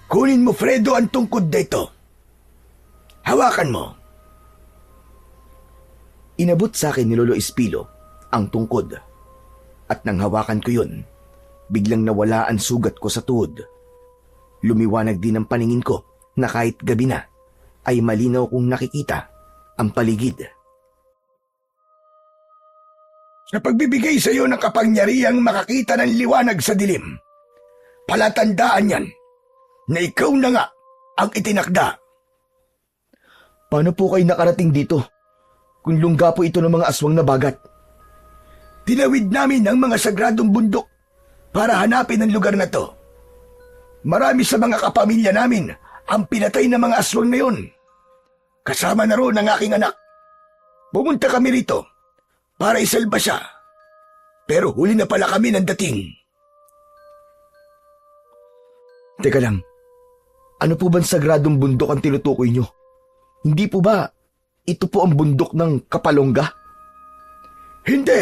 kunin mo, Fredo, ang tungkod na ito. Hawakan mo. Inabot sa akin ni Lolo Espilo ang tungkod. At nang hawakan ko yun, biglang nawala ang sugat ko sa tuhod. Lumiwanag din ang paningin ko na kahit gabi na, ay malinaw kong nakikita ang paligid. Sa pagbibigay sa iyo ng kapangyarihang makakita ng liwanag sa dilim, palatandaan yan na ikaw na nga ang itinakda. Paano po kayo nakarating dito? Kung lungga po ito ng mga aswang na bagat. Tinawid namin ang mga sagradong bundok para hanapin ang lugar na to. Marami sa mga kapamilya namin ang pinatay ng mga aswang na yon. Kasama na roon ang aking anak. Pumunta kami rito para isalba siya. Pero huli na pala kami ng dating. Teka lang, ano po bang sagradong bundok ang tinutukoy nyo? Hindi po ba ito po ang bundok ng Kapalongga? Hindi.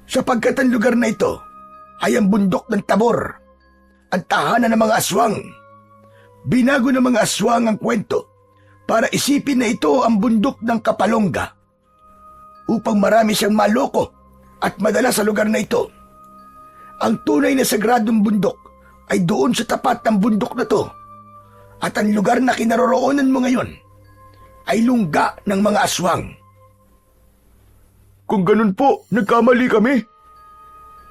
Sapagkat ang lugar na ito ay ang bundok ng Tabor, ang tahanan ng mga aswang. Binago ng mga aswang ang kwento para isipin na ito ang bundok ng Kapalongga upang marami siyang maloko at madala sa lugar na ito. Ang tunay na sagradong bundok ay doon sa tapat ng bundok na to, at ang lugar na kinaroroonan mo ngayon ay lungga ng mga aswang. Kung ganun po, nagkamali kami.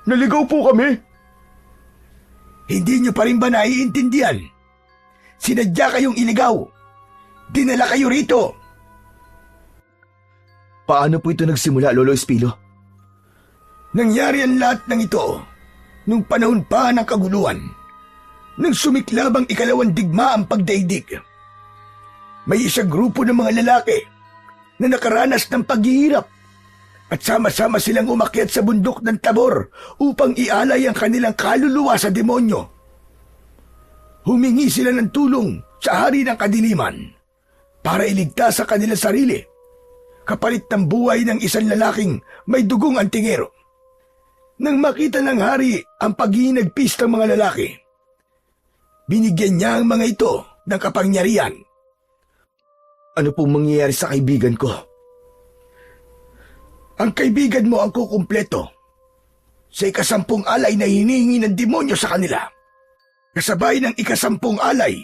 Naligaw po kami. Hindi niyo pa rin ba naiintindihan? Sinadya kayong iligaw. Dinala kayo rito. Paano po ito nagsimula, Lolo Espilo? Nangyari ang lahat ng ito nung panahon pa ng kaguluhan, nang sumiklab ang ikalawang digmaang pagdaigdig. May isang grupo ng mga lalaki na nakaranas ng paghihirap At sama-sama silang umakyat sa bundok ng Tabor upang ialay ang kanilang kaluluwa sa demonyo. Humingi sila ng tulong sa hari ng kadiliman para iligtas sa kanilang sarili, kapalit ng buhay ng isang lalaking may dugong antingero. Nang makita ng hari ang paghinagpis ng mga lalaki, binigyan niya ang mga ito ng kapangyarihan. Ano pong mangyayari sa kaibigan ko? Ang kaibigan mo ang kukumpleto sa 10 alay na hinihingi ng demonyo sa kanila. Kasabay ng 10 alay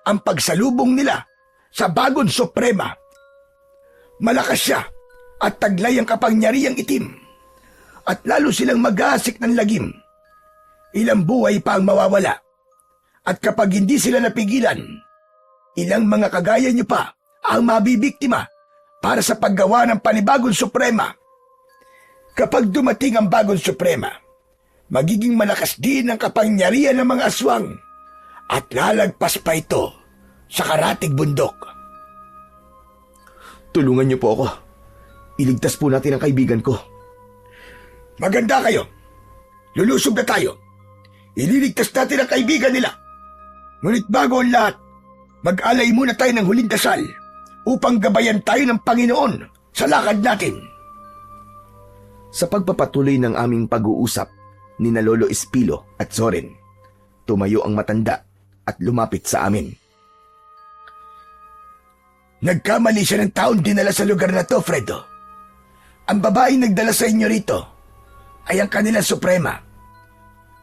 ang pagsalubong nila sa Bagon Suprema. Malakas siya at taglay ang kapangyarihang itim at lalo silang maghahasik ng lagim. Ilang buhay pa ang mawawala at kapag hindi sila napigilan, ilang mga kagaya niyo pa ang mabibiktima para sa paggawa ng panibagong Suprema. Kapag dumating ang Bagong Suprema, magiging malakas din ang kapangyarihan ng mga aswang at lalagpas pa ito sa karatig bundok. Tulungan niyo po ako. Iligtas po natin ang kaibigan ko. Maganda kayo. Lulusog na tayo. Ililigtas natin ang kaibigan nila. Ngunit bago ang lahat, mag-alay muna tayo ng huling dasal upang gabayan tayo ng Panginoon sa lakad natin. Sa pagpapatuloy ng aming pag-uusap ni na Lolo Espilo at Zorin, tumayo ang matanda at lumapit sa amin. Nagkamali siya ng taon dinala sa lugar na to, Fredo. Ang babaeng nagdala sa inyo rito ay ang kanilang Suprema.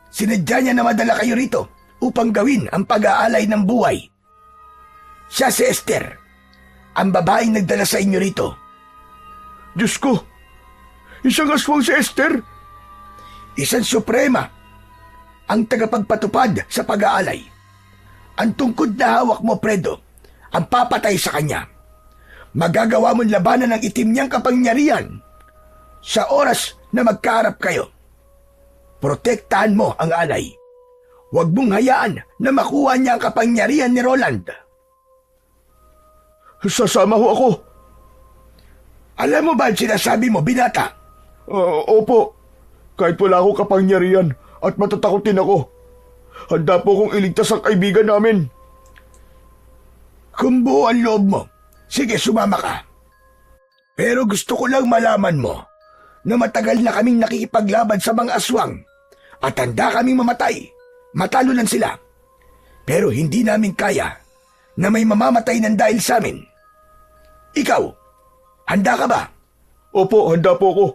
Sinadya niya na madala kayo rito upang gawin ang pag-aalay ng buhay. Siya si Esther, ang babaeng nagdala sa inyo rito. Diyos ko! Isang aswang si Esther! Isang Suprema, ang tagapagpatupad sa pag-aalay. Ang tungkod na hawak mo, Fredo, ang papatay sa kanya. Magagawa mong labanan ng itim niyang kapangyarihan sa oras na magkaharap kayo. Protektahan mo ang alay. Huwag mong hayaan na makuha niya ang kapangyarihan ni Roland. Sasama ho ako. Alam mo ba ang sinasabi mo, binata? Opo. Kahit wala akong kapangyarihan at matatakotin ako, handa po kong iligtas ang kaibigan namin. Kung buo ang loob mo, sige, sumama ka. Pero gusto ko lang malaman mo na matagal na kaming nakikipaglaban sa mga aswang at handa kaming mamatay. Matalo lang sila. Pero hindi namin kaya na may mamamatay ng dahil sa amin. Ikaw, handa ka ba? Opo, handa po ako.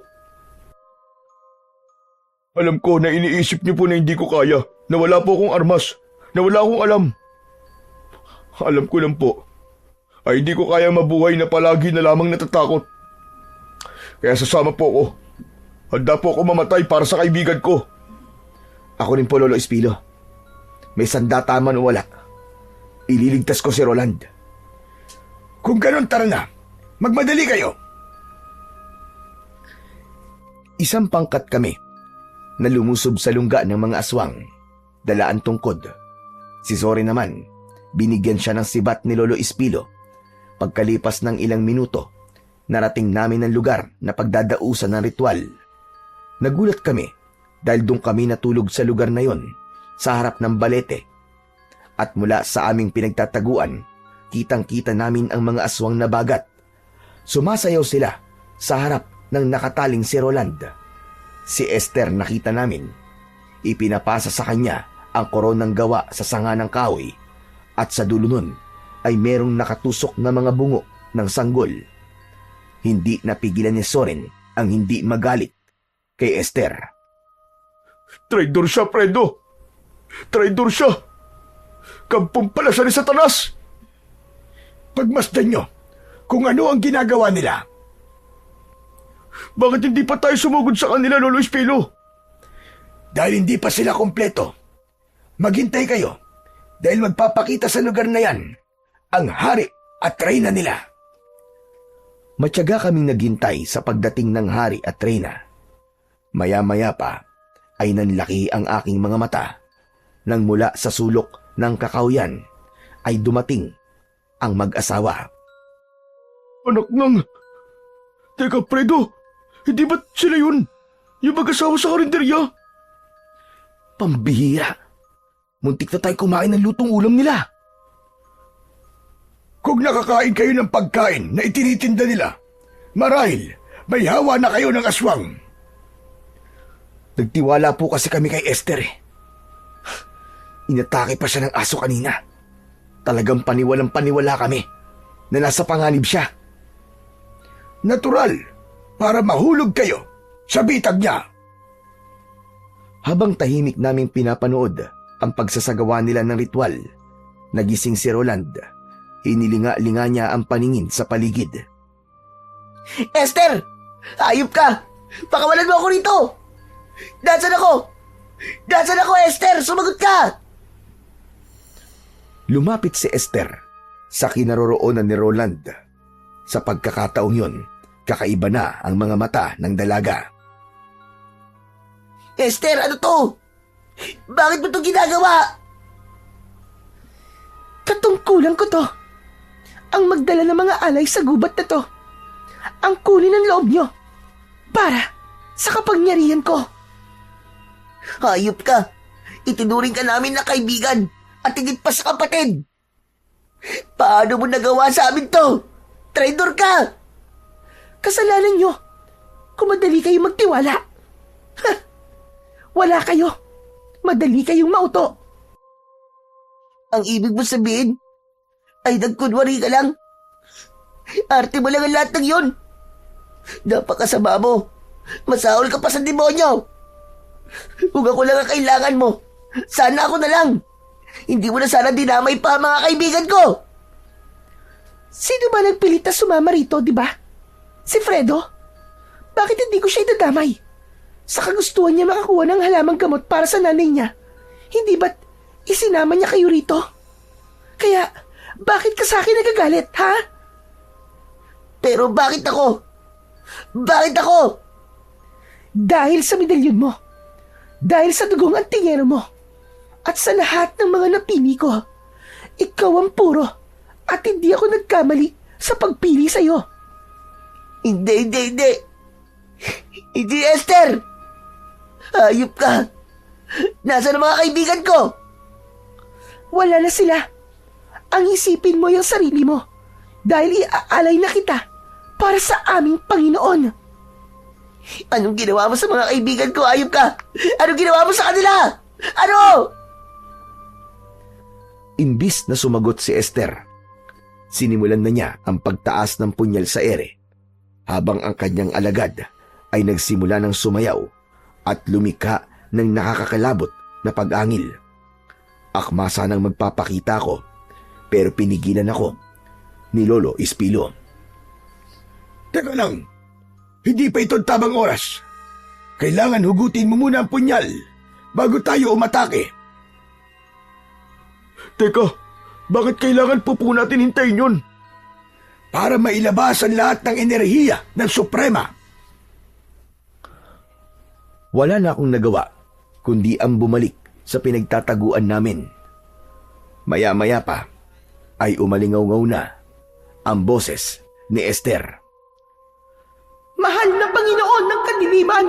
Alam ko na iniisip niyo po na hindi ko kaya, na wala po akong armas, na wala akong alam. Alam ko lang po, ay hindi ko kaya mabuhay na palagi na lamang natatakot. Kaya sasama po ako. Handa po ako mamatay para sa kaibigan ko. Ako rin po, Lolo Espilo. May sandata man o wala, ililigtas ko si Roland. Kung ganon, tara na. Magmadali kayo. Isang pangkat kami na lumusob sa lungga ng mga aswang, dalaan tungkod. Si Zorin naman, binigyan siya ng sibat ni Lolo Espilo. Pagkalipas ng ilang minuto, narating namin ang lugar na pagdadausan ng ritual. Nagulat kami dahil doon kami natulog sa lugar na yon, sa harap ng balete. At mula sa aming pinagtataguan, kitang-kita namin ang mga aswang na bagat. Sumasayaw sila sa harap ng nakataling si Roland. Si Esther nakita namin. Ipinapasa sa kanya ang koronang gawa sa sanga ng kahoy at sa dulo nun ay merong nakatusok na mga bungo ng sanggol. Hindi napigilan ni Zorin ang hindi magalit kay Esther. Traidor siya, Fredo! Traidor siya! Kampong pala siya ni Satanas! Pagmasdan nyo kung ano ang ginagawa nila. Bakit hindi pa tayo sumugod sa kanila, Lolo Espilo? Dahil hindi pa sila kompleto. Maghintay kayo dahil magpapakita sa lugar na yan ang hari at reyna nila. Matyaga kaming naghintay sa pagdating ng hari at reyna. Maya-maya pa ay nanlaki ang aking mga mata nang mula sa sulok ng kakawyan ay dumating ang mag-asawa. Anak ng... Teka, Fredo! Hindi ba't sila yun? Yung mag-asawa sa karinderya? Pambihira. Muntik na tayo kumain ng lutong ulam nila. Kung nakakain kayo ng pagkain na itinitinda nila, marahil may hawa na kayo ng aswang. Nagtiwala po kasi kami kay Esther eh. Inatake pa siya ng aso kanina. Talagang paniwalang paniwala kami na nasa panganib siya. Natural, para mahulog kayo sa bitag niya. Habang tahimik naming pinapanood ang pagsasagawa nila ng ritual, nagising si Roland. Inilinga-linga niya ang paningin sa paligid. Esther! Ayop ka! Pakawalan mo ako rito! Nasaan ako? Nasaan ako, Esther? Sumagot ka! Lumapit si Esther sa kinaroroonan ni Roland. Sa pagkakataong yun, kakaiba na ang mga mata ng dalaga. Esther, ano to? Bakit mo to ginagawa? Katungkulan ko to. Ang magdala ng mga alay sa gubat na to. Ang kunin ng loob nyo. Para sa kapangyarihan ko. Hayop ka! Itinuring ka namin na kaibigan at higit pa sa kapatid. Paano mo nagawa sa amin to? Traitor ka! Kasalanan nyo. Kung madali kayo magtiwala. Ha! Wala kayo. Madali kayong mauto. Ang ibig mo sabihin ay nagkunwari ka lang. Arte mo lang ang lahat ng yun. Napakasama mo. Masahol ka pa sa demonyo. Kung ako lang ang kailangan mo, sana ako na lang. Hindi mo na sana dinamay pa ang mga kaibigan ko. Sino ba nagpilit na sumama rito, di ba? Si Fredo? Bakit hindi ko siya idadamay? Sa kagustuhan niya makakuha ng halamang gamot para sa nanay niya, hindi ba't isinama niya kayo rito? Kaya, bakit ka sa akin nagagalit, ha? Pero bakit ako? Bakit ako? Dahil sa medalyon mo. Dahil sa dugong antingero mo. At sa lahat ng mga napili ko. Ikaw ang puro. At hindi ako nagkamali sa pagpili sa'yo. Hindi. Hindi, Esther! Hayop ka! Nasaan ang mga kaibigan ko? Wala na sila. Ang isipin mo yung sarili mo. Dahil iaalay na kita para sa aming Panginoon. Anong ginawa mo sa mga kaibigan ko? Hayop ka! Anong ginawa mo sa kanila? Ano? Imbis na sumagot si Esther, sinimulan na niya ang pagtaas ng punyal sa ere, habang ang kanyang alagad ay nagsimula ng sumayaw at lumika ng nakakakalabot na pag-angil. Akma sanang magpapakita ko, pero pinigilan ako ni Lolo Espilo. Teka lang, hindi pa ito tamang oras. Kailangan hugutin mo muna ang punyal bago tayo umatake. Teka, bakit kailangan po natin hintayin yun? Para mailabas ang lahat ng enerhiya ng Suprema. Wala na akong nagawa, kundi ang bumalik sa pinagtataguan namin. Maya-maya pa, ay umalingaw-ngaw na ang boses ni Esther. Mahal na Panginoon ng kadiliman,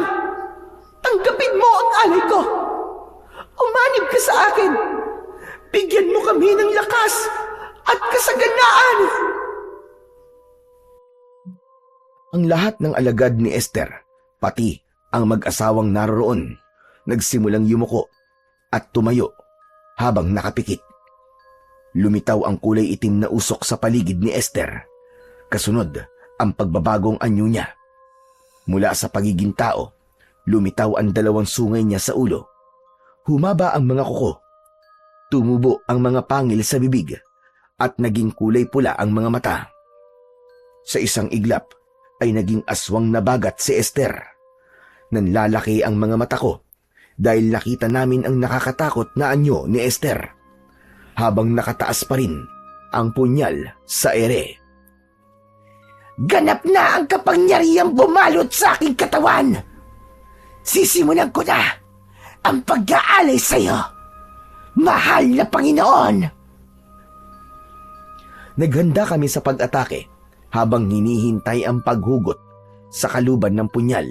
tanggapin mo ang alay ko. Umanib ka sa akin. Bigyan mo kami ng lakas at kasaganaan. Ang lahat ng alagad ni Esther, pati ang mag-asawang naroroon, nagsimulang yumuko at tumayo habang nakapikit. Lumitaw ang kulay itim na usok sa paligid ni Esther. Kasunod ang pagbabagong anyo niya. Mula sa pagiging tao, lumitaw ang dalawang sungay niya sa ulo. Humaba ang mga kuko. Tumubo ang mga pangil sa bibig at naging kulay pula ang mga mata. Sa isang iglap ay naging aswang na bagat si Esther. Nanlalaki ang mga mata ko dahil nakita namin ang nakakatakot na anyo ni Esther. Habang nakataas pa rin ang punyal sa ere. Ganap na ang kapangyarihang bumalot sa aking katawan. Sisimulan ko na ang pag-aalay sa iyo, mahal na Panginoon. Naghanda kami sa pag-atake habang hinihintay ang paghugot sa kaluban ng punyal.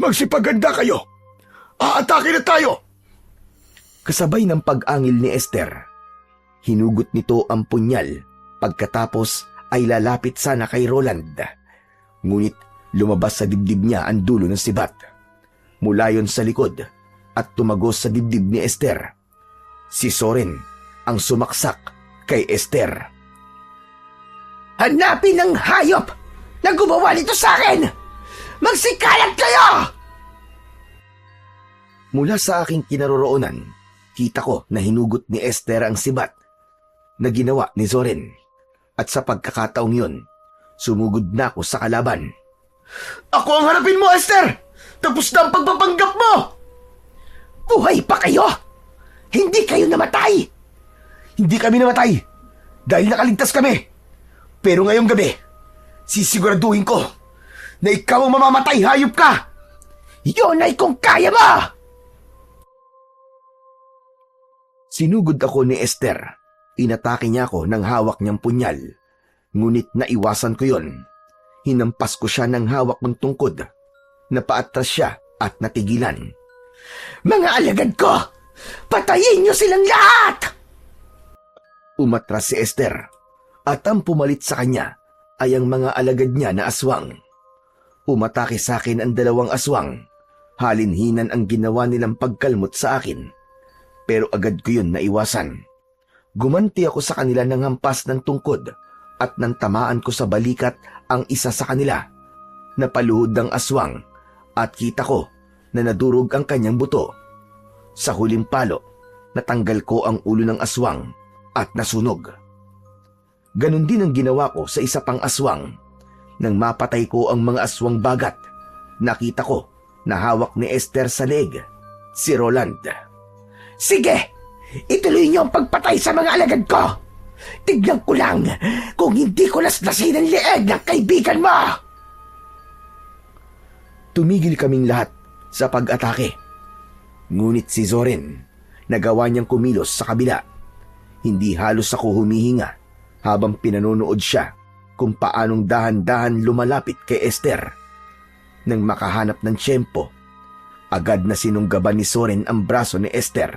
Magsipaganda kayo! Aatake na tayo! Kasabay ng pag-angil ni Esther, hinugot nito ang punyal pagkatapos ay lalapit sana kay Roland. Ngunit lumabas sa dibdib niya ang dulo ng sibat. Mula yon sa likod at tumagos sa dibdib ni Esther. Si Soren ang sumaksak kay Esther. Hanapin ang hayop na gumawa nito sa akin! Magsikalat kayo! Mula sa aking kinaroroonan, kita ko na hinugot ni Esther ang sibat na ginawa ni Soren. At sa pagkakataong yun, sumugod na ako sa kalaban. Ako ang harapin mo, Esther! Tapos na ang pagpapanggap mo! Buhay pa kayo! Hindi kayo namatay! Hindi kami namatay dahil nakaligtas kami. Pero ngayong gabi, sisiguraduhin ko na ikaw ang mamamatay, hayop ka! Yun ay kung kaya mo! Sinugod ako ni Esther. Inatake niya ako ng hawak niyang punyal. Ngunit naiwasan ko yon. Hinampas ko siya ng hawak ng tungkod. Napaatras siya at natigilan. Mga alagad ko! Patayin niyo silang lahat! Umatras si Esther. At ang pumalit sa kanya ay ang mga alagad niya na aswang. Umatake sa akin ang dalawang aswang. Halinhinan ang ginawa nilang pagkalmot sa akin. Pero agad ko yun naiwasan. Gumanti ako sa kanila ng hampas ng tungkod at nang tamaan ko sa balikat ang isa sa kanila. Napaluhod ng aswang at kita ko na nadurog ang kanyang buto. Sa huling palo, natanggal ko ang ulo ng aswang at nasunog. Ganon din ang ginawa ko sa isa pang aswang. Nang mapatay ko ang mga aswang bagat, nakita ko na hawak ni Esther sa leeg si Roland. Sige! Ituloy niyo ang pagpatay sa mga alagad ko! Tignan ko lang kung hindi ko laslasin ang leeg ng kaibigan mo! Tumigil kaming lahat sa pag-atake. Ngunit si Soren, nagawa niyang kumilos sa kabila. Hindi halos ako humihinga habang pinanonood siya kung paanong dahan-dahan lumalapit kay Esther. Nang makahanap ng tiyempo, agad na sinunggaban ni Soren ang braso ni Esther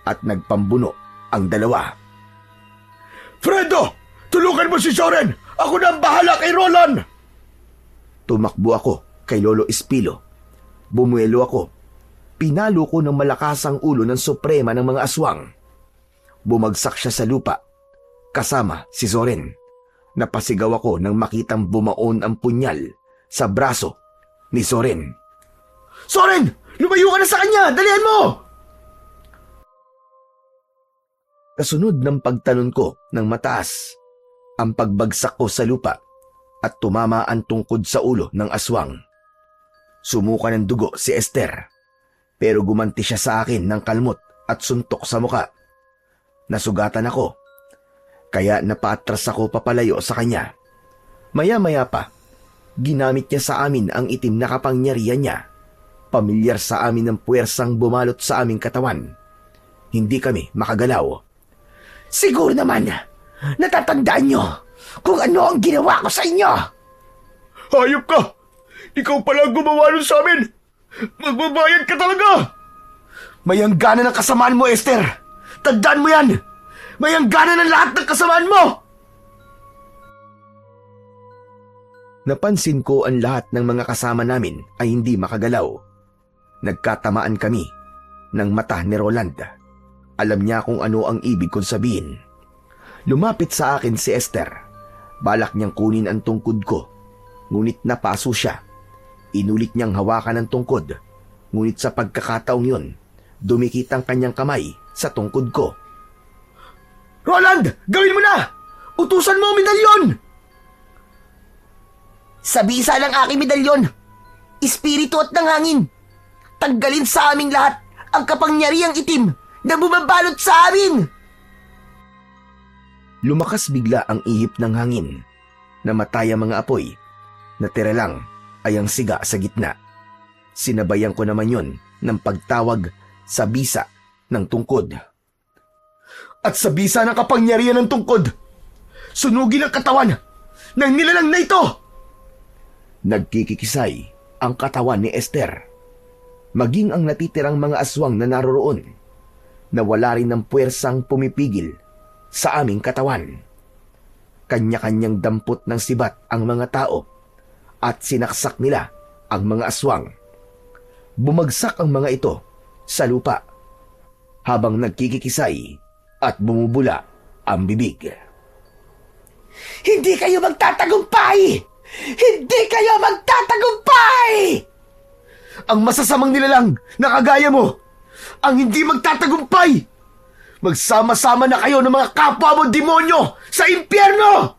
at nagpambuno ang dalawa. Fredo! Tulungan mo si Soren! Ako na ang bahala kay Roland! Tumakbo ako kay Lolo Espilo. Bumuelo ako. Pinalo ko ng malakas ang ulo ng suprema ng mga aswang. Bumagsak siya sa lupa, kasama si Soren. Napasigaw ako nang makitang bumaon ang punyal sa braso ni Soren. Soren! Lumayo ka na sa kanya! Dalihan mo! Kasunod ng pagtalon ko ng mataas, ang pagbagsak ko sa lupa at tumama ang tungkod sa ulo ng aswang. Sumuka ng dugo si Esther, pero gumanti siya sa akin ng kalmot at suntok sa muka. Nasugatan ako, kaya napaatras ako papalayo sa kanya. Maya-maya pa, ginamit niya sa amin ang itim na kapangyarihan niya. Pamilyar sa amin ang puwersang bumalot sa aming katawan. Hindi kami makagalaw. Siguro naman, natatandaan niyo kung ano ang ginawa ko sa inyo! Hayop ka! Ikaw pala ang gumawa nun sa amin! Magbabayad ka talaga! Mayangganan ang kasamaan mo, Esther! Tandaan mo yan! Mayangganan ang lahat ng kasamaan mo! Napansin ko ang lahat ng mga kasama namin ay hindi makagalaw. Nagkatamaan kami ng mata ni Roland. Alam niya kung ano ang ibig kong sabihin. Lumapit sa akin si Esther. Balak niyang kunin ang tungkod ko. Ngunit napaso siya. Inulit niyang hawakan ang tungkod. Ngunit sa pagkakataong yun, dumikit ang kanyang kamay sa tungkod ko. Roland! Gawin mo na! Utusan mo ang medalyon! Sa bisa ng aking medalyon, espiritu at ng hangin, tanggalin sa aming lahat ang kapangyarihang itim na bumabalot sa amin! Lumakas bigla ang ihip ng hangin. Namatay ang mga apoy. Natira lang ay ang siga sa gitna. Sinabayan ko naman yon ng pagtawag sa bisa ng tungkod. At sa bisa ng kapangyarihan ng tungkod, sunugin ang katawan ng nilalang na ito! Nagkikikisay ang katawan ni Esther, maging ang natitirang mga aswang na naroroon, na wala rin ng puwersang pumipigil sa aming katawan. Kanya-kanyang dampot ng sibat ang mga tao at sinaksak nila ang mga aswang. Bumagsak ang mga ito sa lupa habang nagkikikisay at bumubula ang bibig. Hindi kayo magtatagumpay! Hindi kayo magtatagumpay! Ang masasamang nilalang na kagaya mo ang hindi magtatagumpay! Magsama-sama na kayo ng mga kapwa mo demonyo sa impyerno!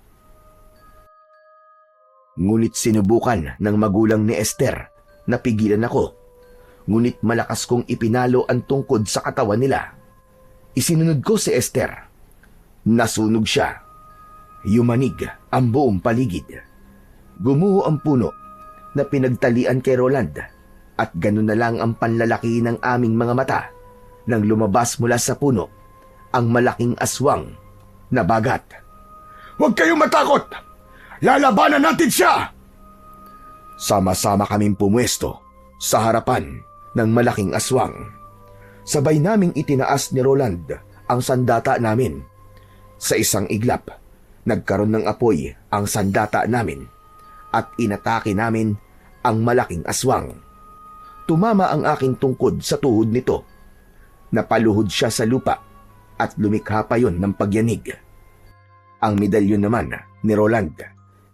Ngunit sinubukan ng magulang ni Esther na pigilan ako. Ngunit malakas kong ipinalo ang tungkod sa katawan nila. Isinunod ko si Esther. Nasunog siya. Yumanig ang buong paligid. Gumuho ang puno na pinagtalian kay Roland at ganun na lang ang panlalaki ng aming mga mata nang lumabas mula sa puno ang malaking aswang na bagat. Huwag kayong matakot! Lalabanan natin siya! Sama-sama kaming pumwesto sa harapan ng malaking aswang. Sabay naming itinaas ni Roland ang sandata namin. Sa isang iglap, nagkaroon ng apoy ang sandata namin at inatake namin ang malaking aswang. Tumama ang aking tungkod sa tuhod nito. Napaluhod siya sa lupa at lumikha pa yon ng pagyanig. Ang medalyon naman ni Roland,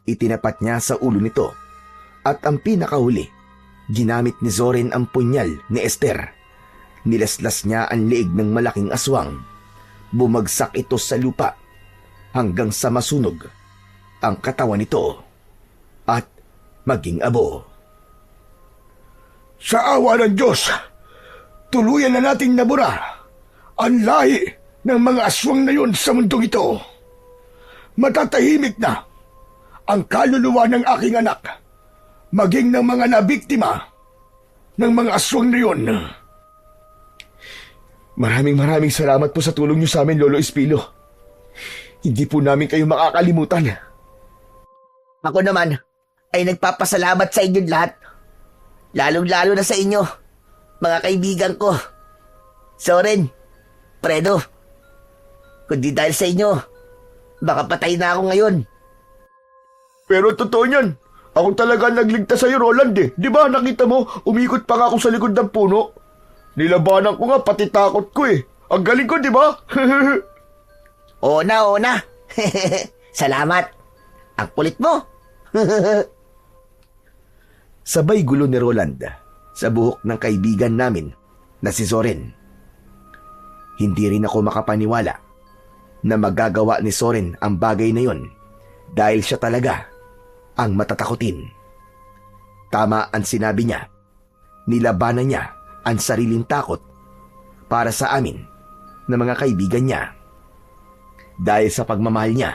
itinapat niya sa ulo nito. At ang pinakahuli, ginamit ni Zorin ang punyal ni Esther. Nilaslas niya ang leeg ng malaking aswang. Bumagsak ito sa lupa hanggang sa masunog ang katawan nito at maging abo. Sa awa ng Diyos, tuluyan na nating nabura ang lahi ng mga aswang na yun sa mundong ito. Matatahimik na ang kaluluwa ng aking anak, maging ng mga nabiktima ng mga aswang na yun. Maraming salamat po sa tulong niyo sa amin, Lolo Espilo. Hindi po namin kayo makakalimutan. Ako naman ay nagpapasalamat sa inyong lahat. Lalong-lalo na sa inyo, mga kaibigan ko. Soren, Fredo, kundi dahil sa inyo, baka patay na ako ngayon. Pero totoo niyan. Ako talaga nagligtas sa'yo, Roland eh. Di ba nakita mo, umikot pa nga ako sa likod ng puno. Nilabanan ko nga, pati takot ko eh. Ang galing ko, di ba? Oo na. Salamat. Ang kulit mo. Sabay gulo ni Roland sa buhok ng kaibigan namin na si Zorin. Hindi rin ako makapaniwala na magagawa ni Zorin ang bagay na yon dahil siya talaga ang matatakotin. Tama ang sinabi niya. Nilabanan niya ang sariling takot para sa amin na mga kaibigan niya. Dahil sa pagmamahal niya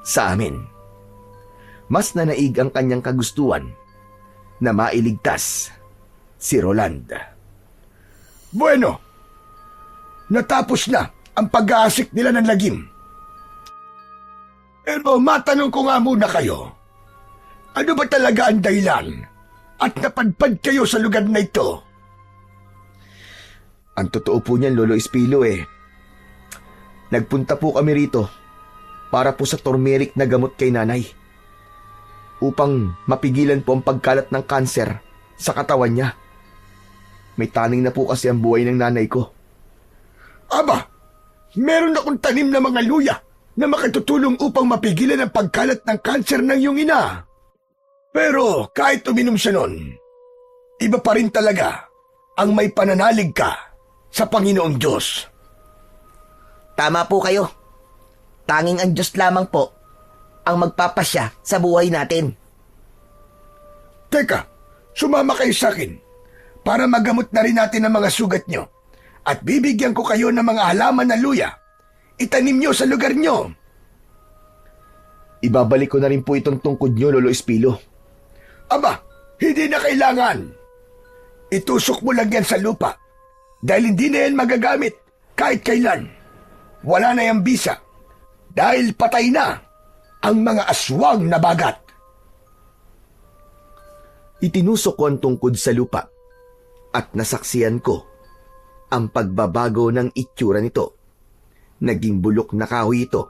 sa amin. Mas nanaig ang kanyang kagustuhan na mailigtas si Roland. Bueno, natapos na ang pag-aasik nila ng lagim. Pero matanong ko nga muna kayo, ano ba talaga ang dahilan at napadpad kayo sa lugar na ito? Ang totoo po niyan, Lolo Espilo nagpunta po kami rito para po sa turmeric na gamot kay nanay upang mapigilan po ang pagkalat ng kanser sa katawan niya. May taning na po kasi ang buhay ng nanay ko. Aba, meron akong tanim na mga luya na makatutulong upang mapigilan ang pagkalat ng kanser ng iyong ina. Pero kahit uminom siya nun, iba pa rin talaga ang may pananalig ka sa Panginoong Diyos. Tama po kayo. Tanging ang Diyos lamang po ang magpapasya sa buhay natin. Teka, sumama kayo sa akin para magamot na rin natin ang mga sugat nyo at bibigyan ko kayo ng mga halaman na luya. Itanim nyo sa lugar nyo. Ibabalik ko na rin po itong tungkod nyo, Lolo Espilo. Aba, hindi na kailangan. Itusok mo lang yan sa lupa dahil hindi na yan magagamit kahit kailan. Wala na yung bisa dahil patay na ang mga aswang na bagat. Itinusok ko ang tungkod sa lupa at nasaksiyan ko ang pagbabago ng itsura nito. Naging bulok na kahoy ito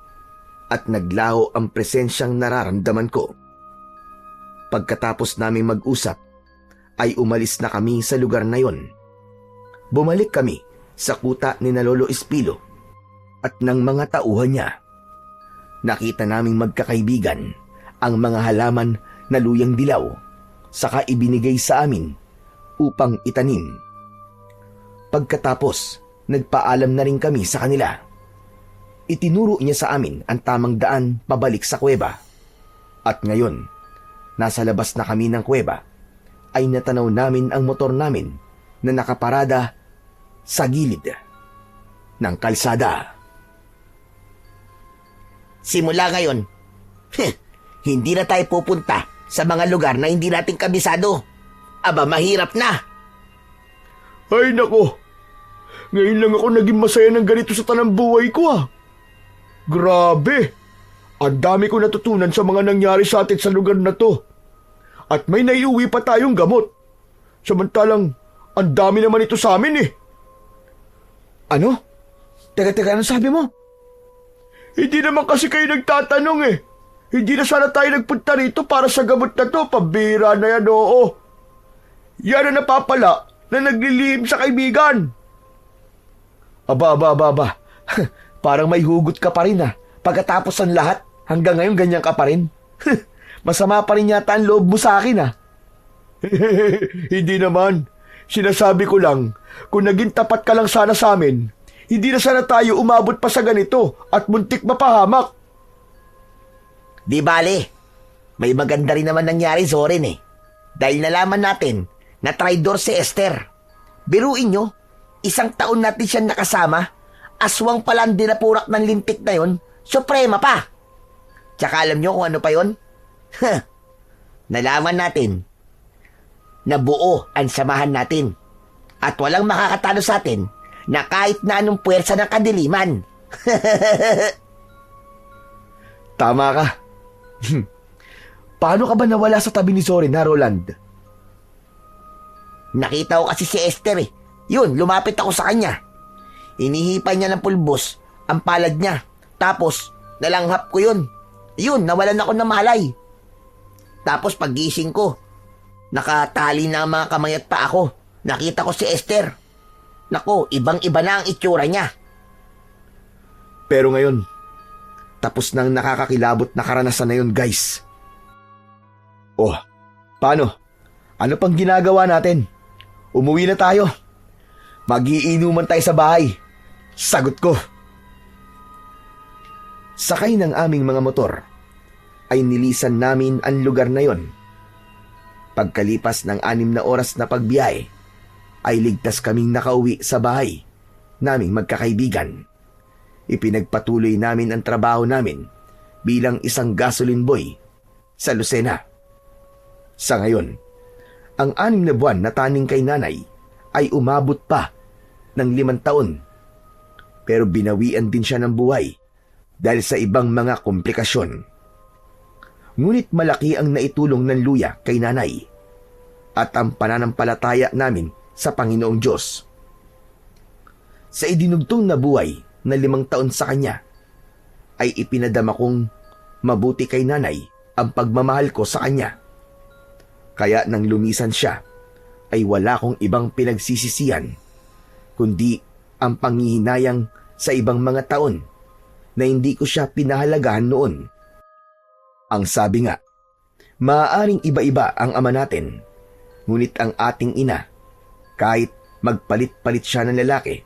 at naglaho ang presensyang nararamdaman ko. Pagkatapos naming mag-usap, ay umalis na kami sa lugar na yon. Bumalik kami sa kuta ni na Lolo Espilo at ng mga tauhan niya. Nakita naming magkakaibigan ang mga halaman na luyang dilaw, saka ibinigay sa amin upang itanim. Pagkatapos, nagpaalam na rin kami sa kanila. Itinuro niya sa amin ang tamang daan pabalik sa kuweba. At ngayon, nasa labas na kami ng kuweba, ay natanaw namin ang motor namin na nakaparada sa gilid ng kalsada. Simula ngayon, hindi na tayo pupunta sa mga lugar na hindi natin kabisado. Aba, mahirap na. Ay nako, ngayon lang ako naging masaya ng ganito sa tanang buhay ko ah. Grabe, ang dami ko natutunan sa mga nangyari sa atin sa lugar na to. At may naiuwi pa tayong gamot. Samantalang, ang dami naman ito sa amin eh. Ano? Teka, ano sabi mo? Hindi naman kasi kayo nagtatanong eh. Hindi na sana tayo nagpunta rito para sa gamot na to. Pambira na yan, oo. Yan ang napapala na naglilihim sa kaibigan. Aba. Parang may hugot ka pa rin ah. Pagkatapos ng lahat, hanggang ngayon ganyan ka pa rin. Masama pa rin yata ang loob mo sa akin ah. Hindi naman. Sinasabi ko lang, kung naging tapat ka lang sana sa amin, hindi na sana tayo umabot pa sa ganito at muntik mapahamak. Di bale, may maganda rin naman nangyari, Zorin eh. Dahil nalaman natin na traidor si Esther. Biruin nyo, 1 taon natin siya nakasama, aswang pala ang dinapurak ng lintik na yon, suprema pa. Tsaka alam nyo kung ano pa yon? Nalaman natin na buo ang samahan natin at walang makakatalo sa atin na kahit na anong puwersa ng kadiliman. Tama ka. Paano ka ba nawala sa tabi ni Zorin ha, Roland? Nakita ko kasi si Esther eh. Yun, lumapit ako sa kanya. Inihipan niya ng pulbos ang palad niya. Tapos, nalanghap ko yun. Yun, nawalan ako ng malay. Tapos paggising ko, nakatali na ang mga kamay at paa ko. Nakita ko si Esther. Nako, ibang-iba na ang itsura niya. Pero ngayon, tapos nang nakakakilabot na karanasan na yun, guys. Oh, paano? Ano pang ginagawa natin? Umuwi na tayo. Magiinuman tayo sa bahay. Sagot ko. Sakay ng aming mga motor, ay nilisan namin ang lugar na yon. Pagkalipas ng 6 na oras na pagbiyahe, ay ligtas kaming nakauwi sa bahay naming magkakaibigan. Ipinagpatuloy namin ang trabaho namin bilang isang gasoline boy sa Lucena. Sa ngayon, ang 6 na buwan na taning kay nanay ay umabot pa ng 5 taon. Pero binawian din siya ng buhay dahil sa ibang mga komplikasyon. Ngunit malaki ang naitulong ng luya kay nanay at ang pananampalataya namin sa Panginoong Diyos. Sa idinugtong na buhay na 5 taon sa kanya, ay ipinadama kong mabuti kay nanay ang pagmamahal ko sa kanya. Kaya nang lumisan siya, ay wala kong ibang pinagsisisihan, kundi ang panghihinayang sa ibang mga taon na hindi ko siya pinahalagahan noon. Ang sabi nga, maaaring iba-iba ang ama natin, ngunit ang ating ina, kahit magpalit-palit siya ng lalaki,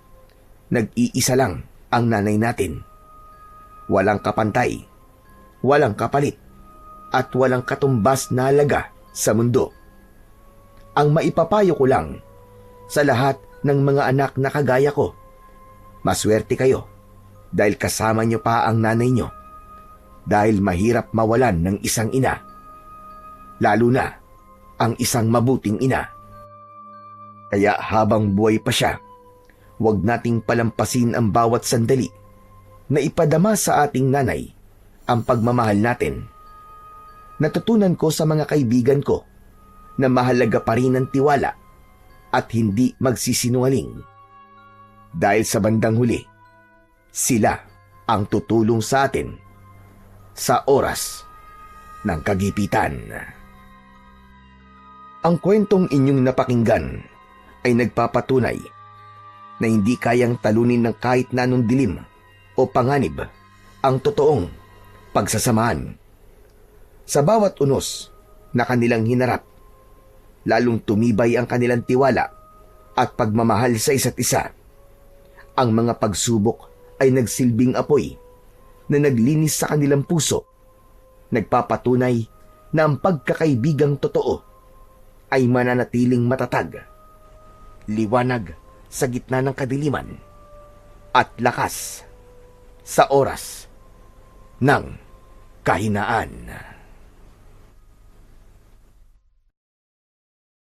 nag-iisa lang ang nanay natin. Walang kapantay, walang kapalit, at walang katumbas na halaga sa mundo. Ang maipapayo ko lang sa lahat ng mga anak na kagaya ko, maswerte kayo dahil kasama niyo pa ang nanay niyo, dahil mahirap mawalan ng isang ina, lalo na ang isang mabuting ina. Kaya habang buhay pa siya, huwag nating palampasin ang bawat sandali na ipadama sa ating nanay ang pagmamahal natin. Natutunan ko sa mga kaibigan ko na mahalaga pa rin ang tiwala at hindi magsisinungaling. Dahil sa bandang huli, sila ang tutulong sa atin sa oras ng kagipitan. Ang kwentong inyong napakinggan ay nagpapatunay na hindi kayang talunin ng kahit na anong dilim o panganib ang totoong pagsasamahan. Sa bawat unos na kanilang hinarap, lalong tumibay ang kanilang tiwala at pagmamahal sa isa't isa. Ang mga pagsubok ay nagsilbing apoy na naglinis sa kanilang puso, nagpapatunay na ang pagkakaibigang totoo ay mananatiling matatag, liwanag sa gitna ng kadiliman, at lakas sa oras ng kahinaan.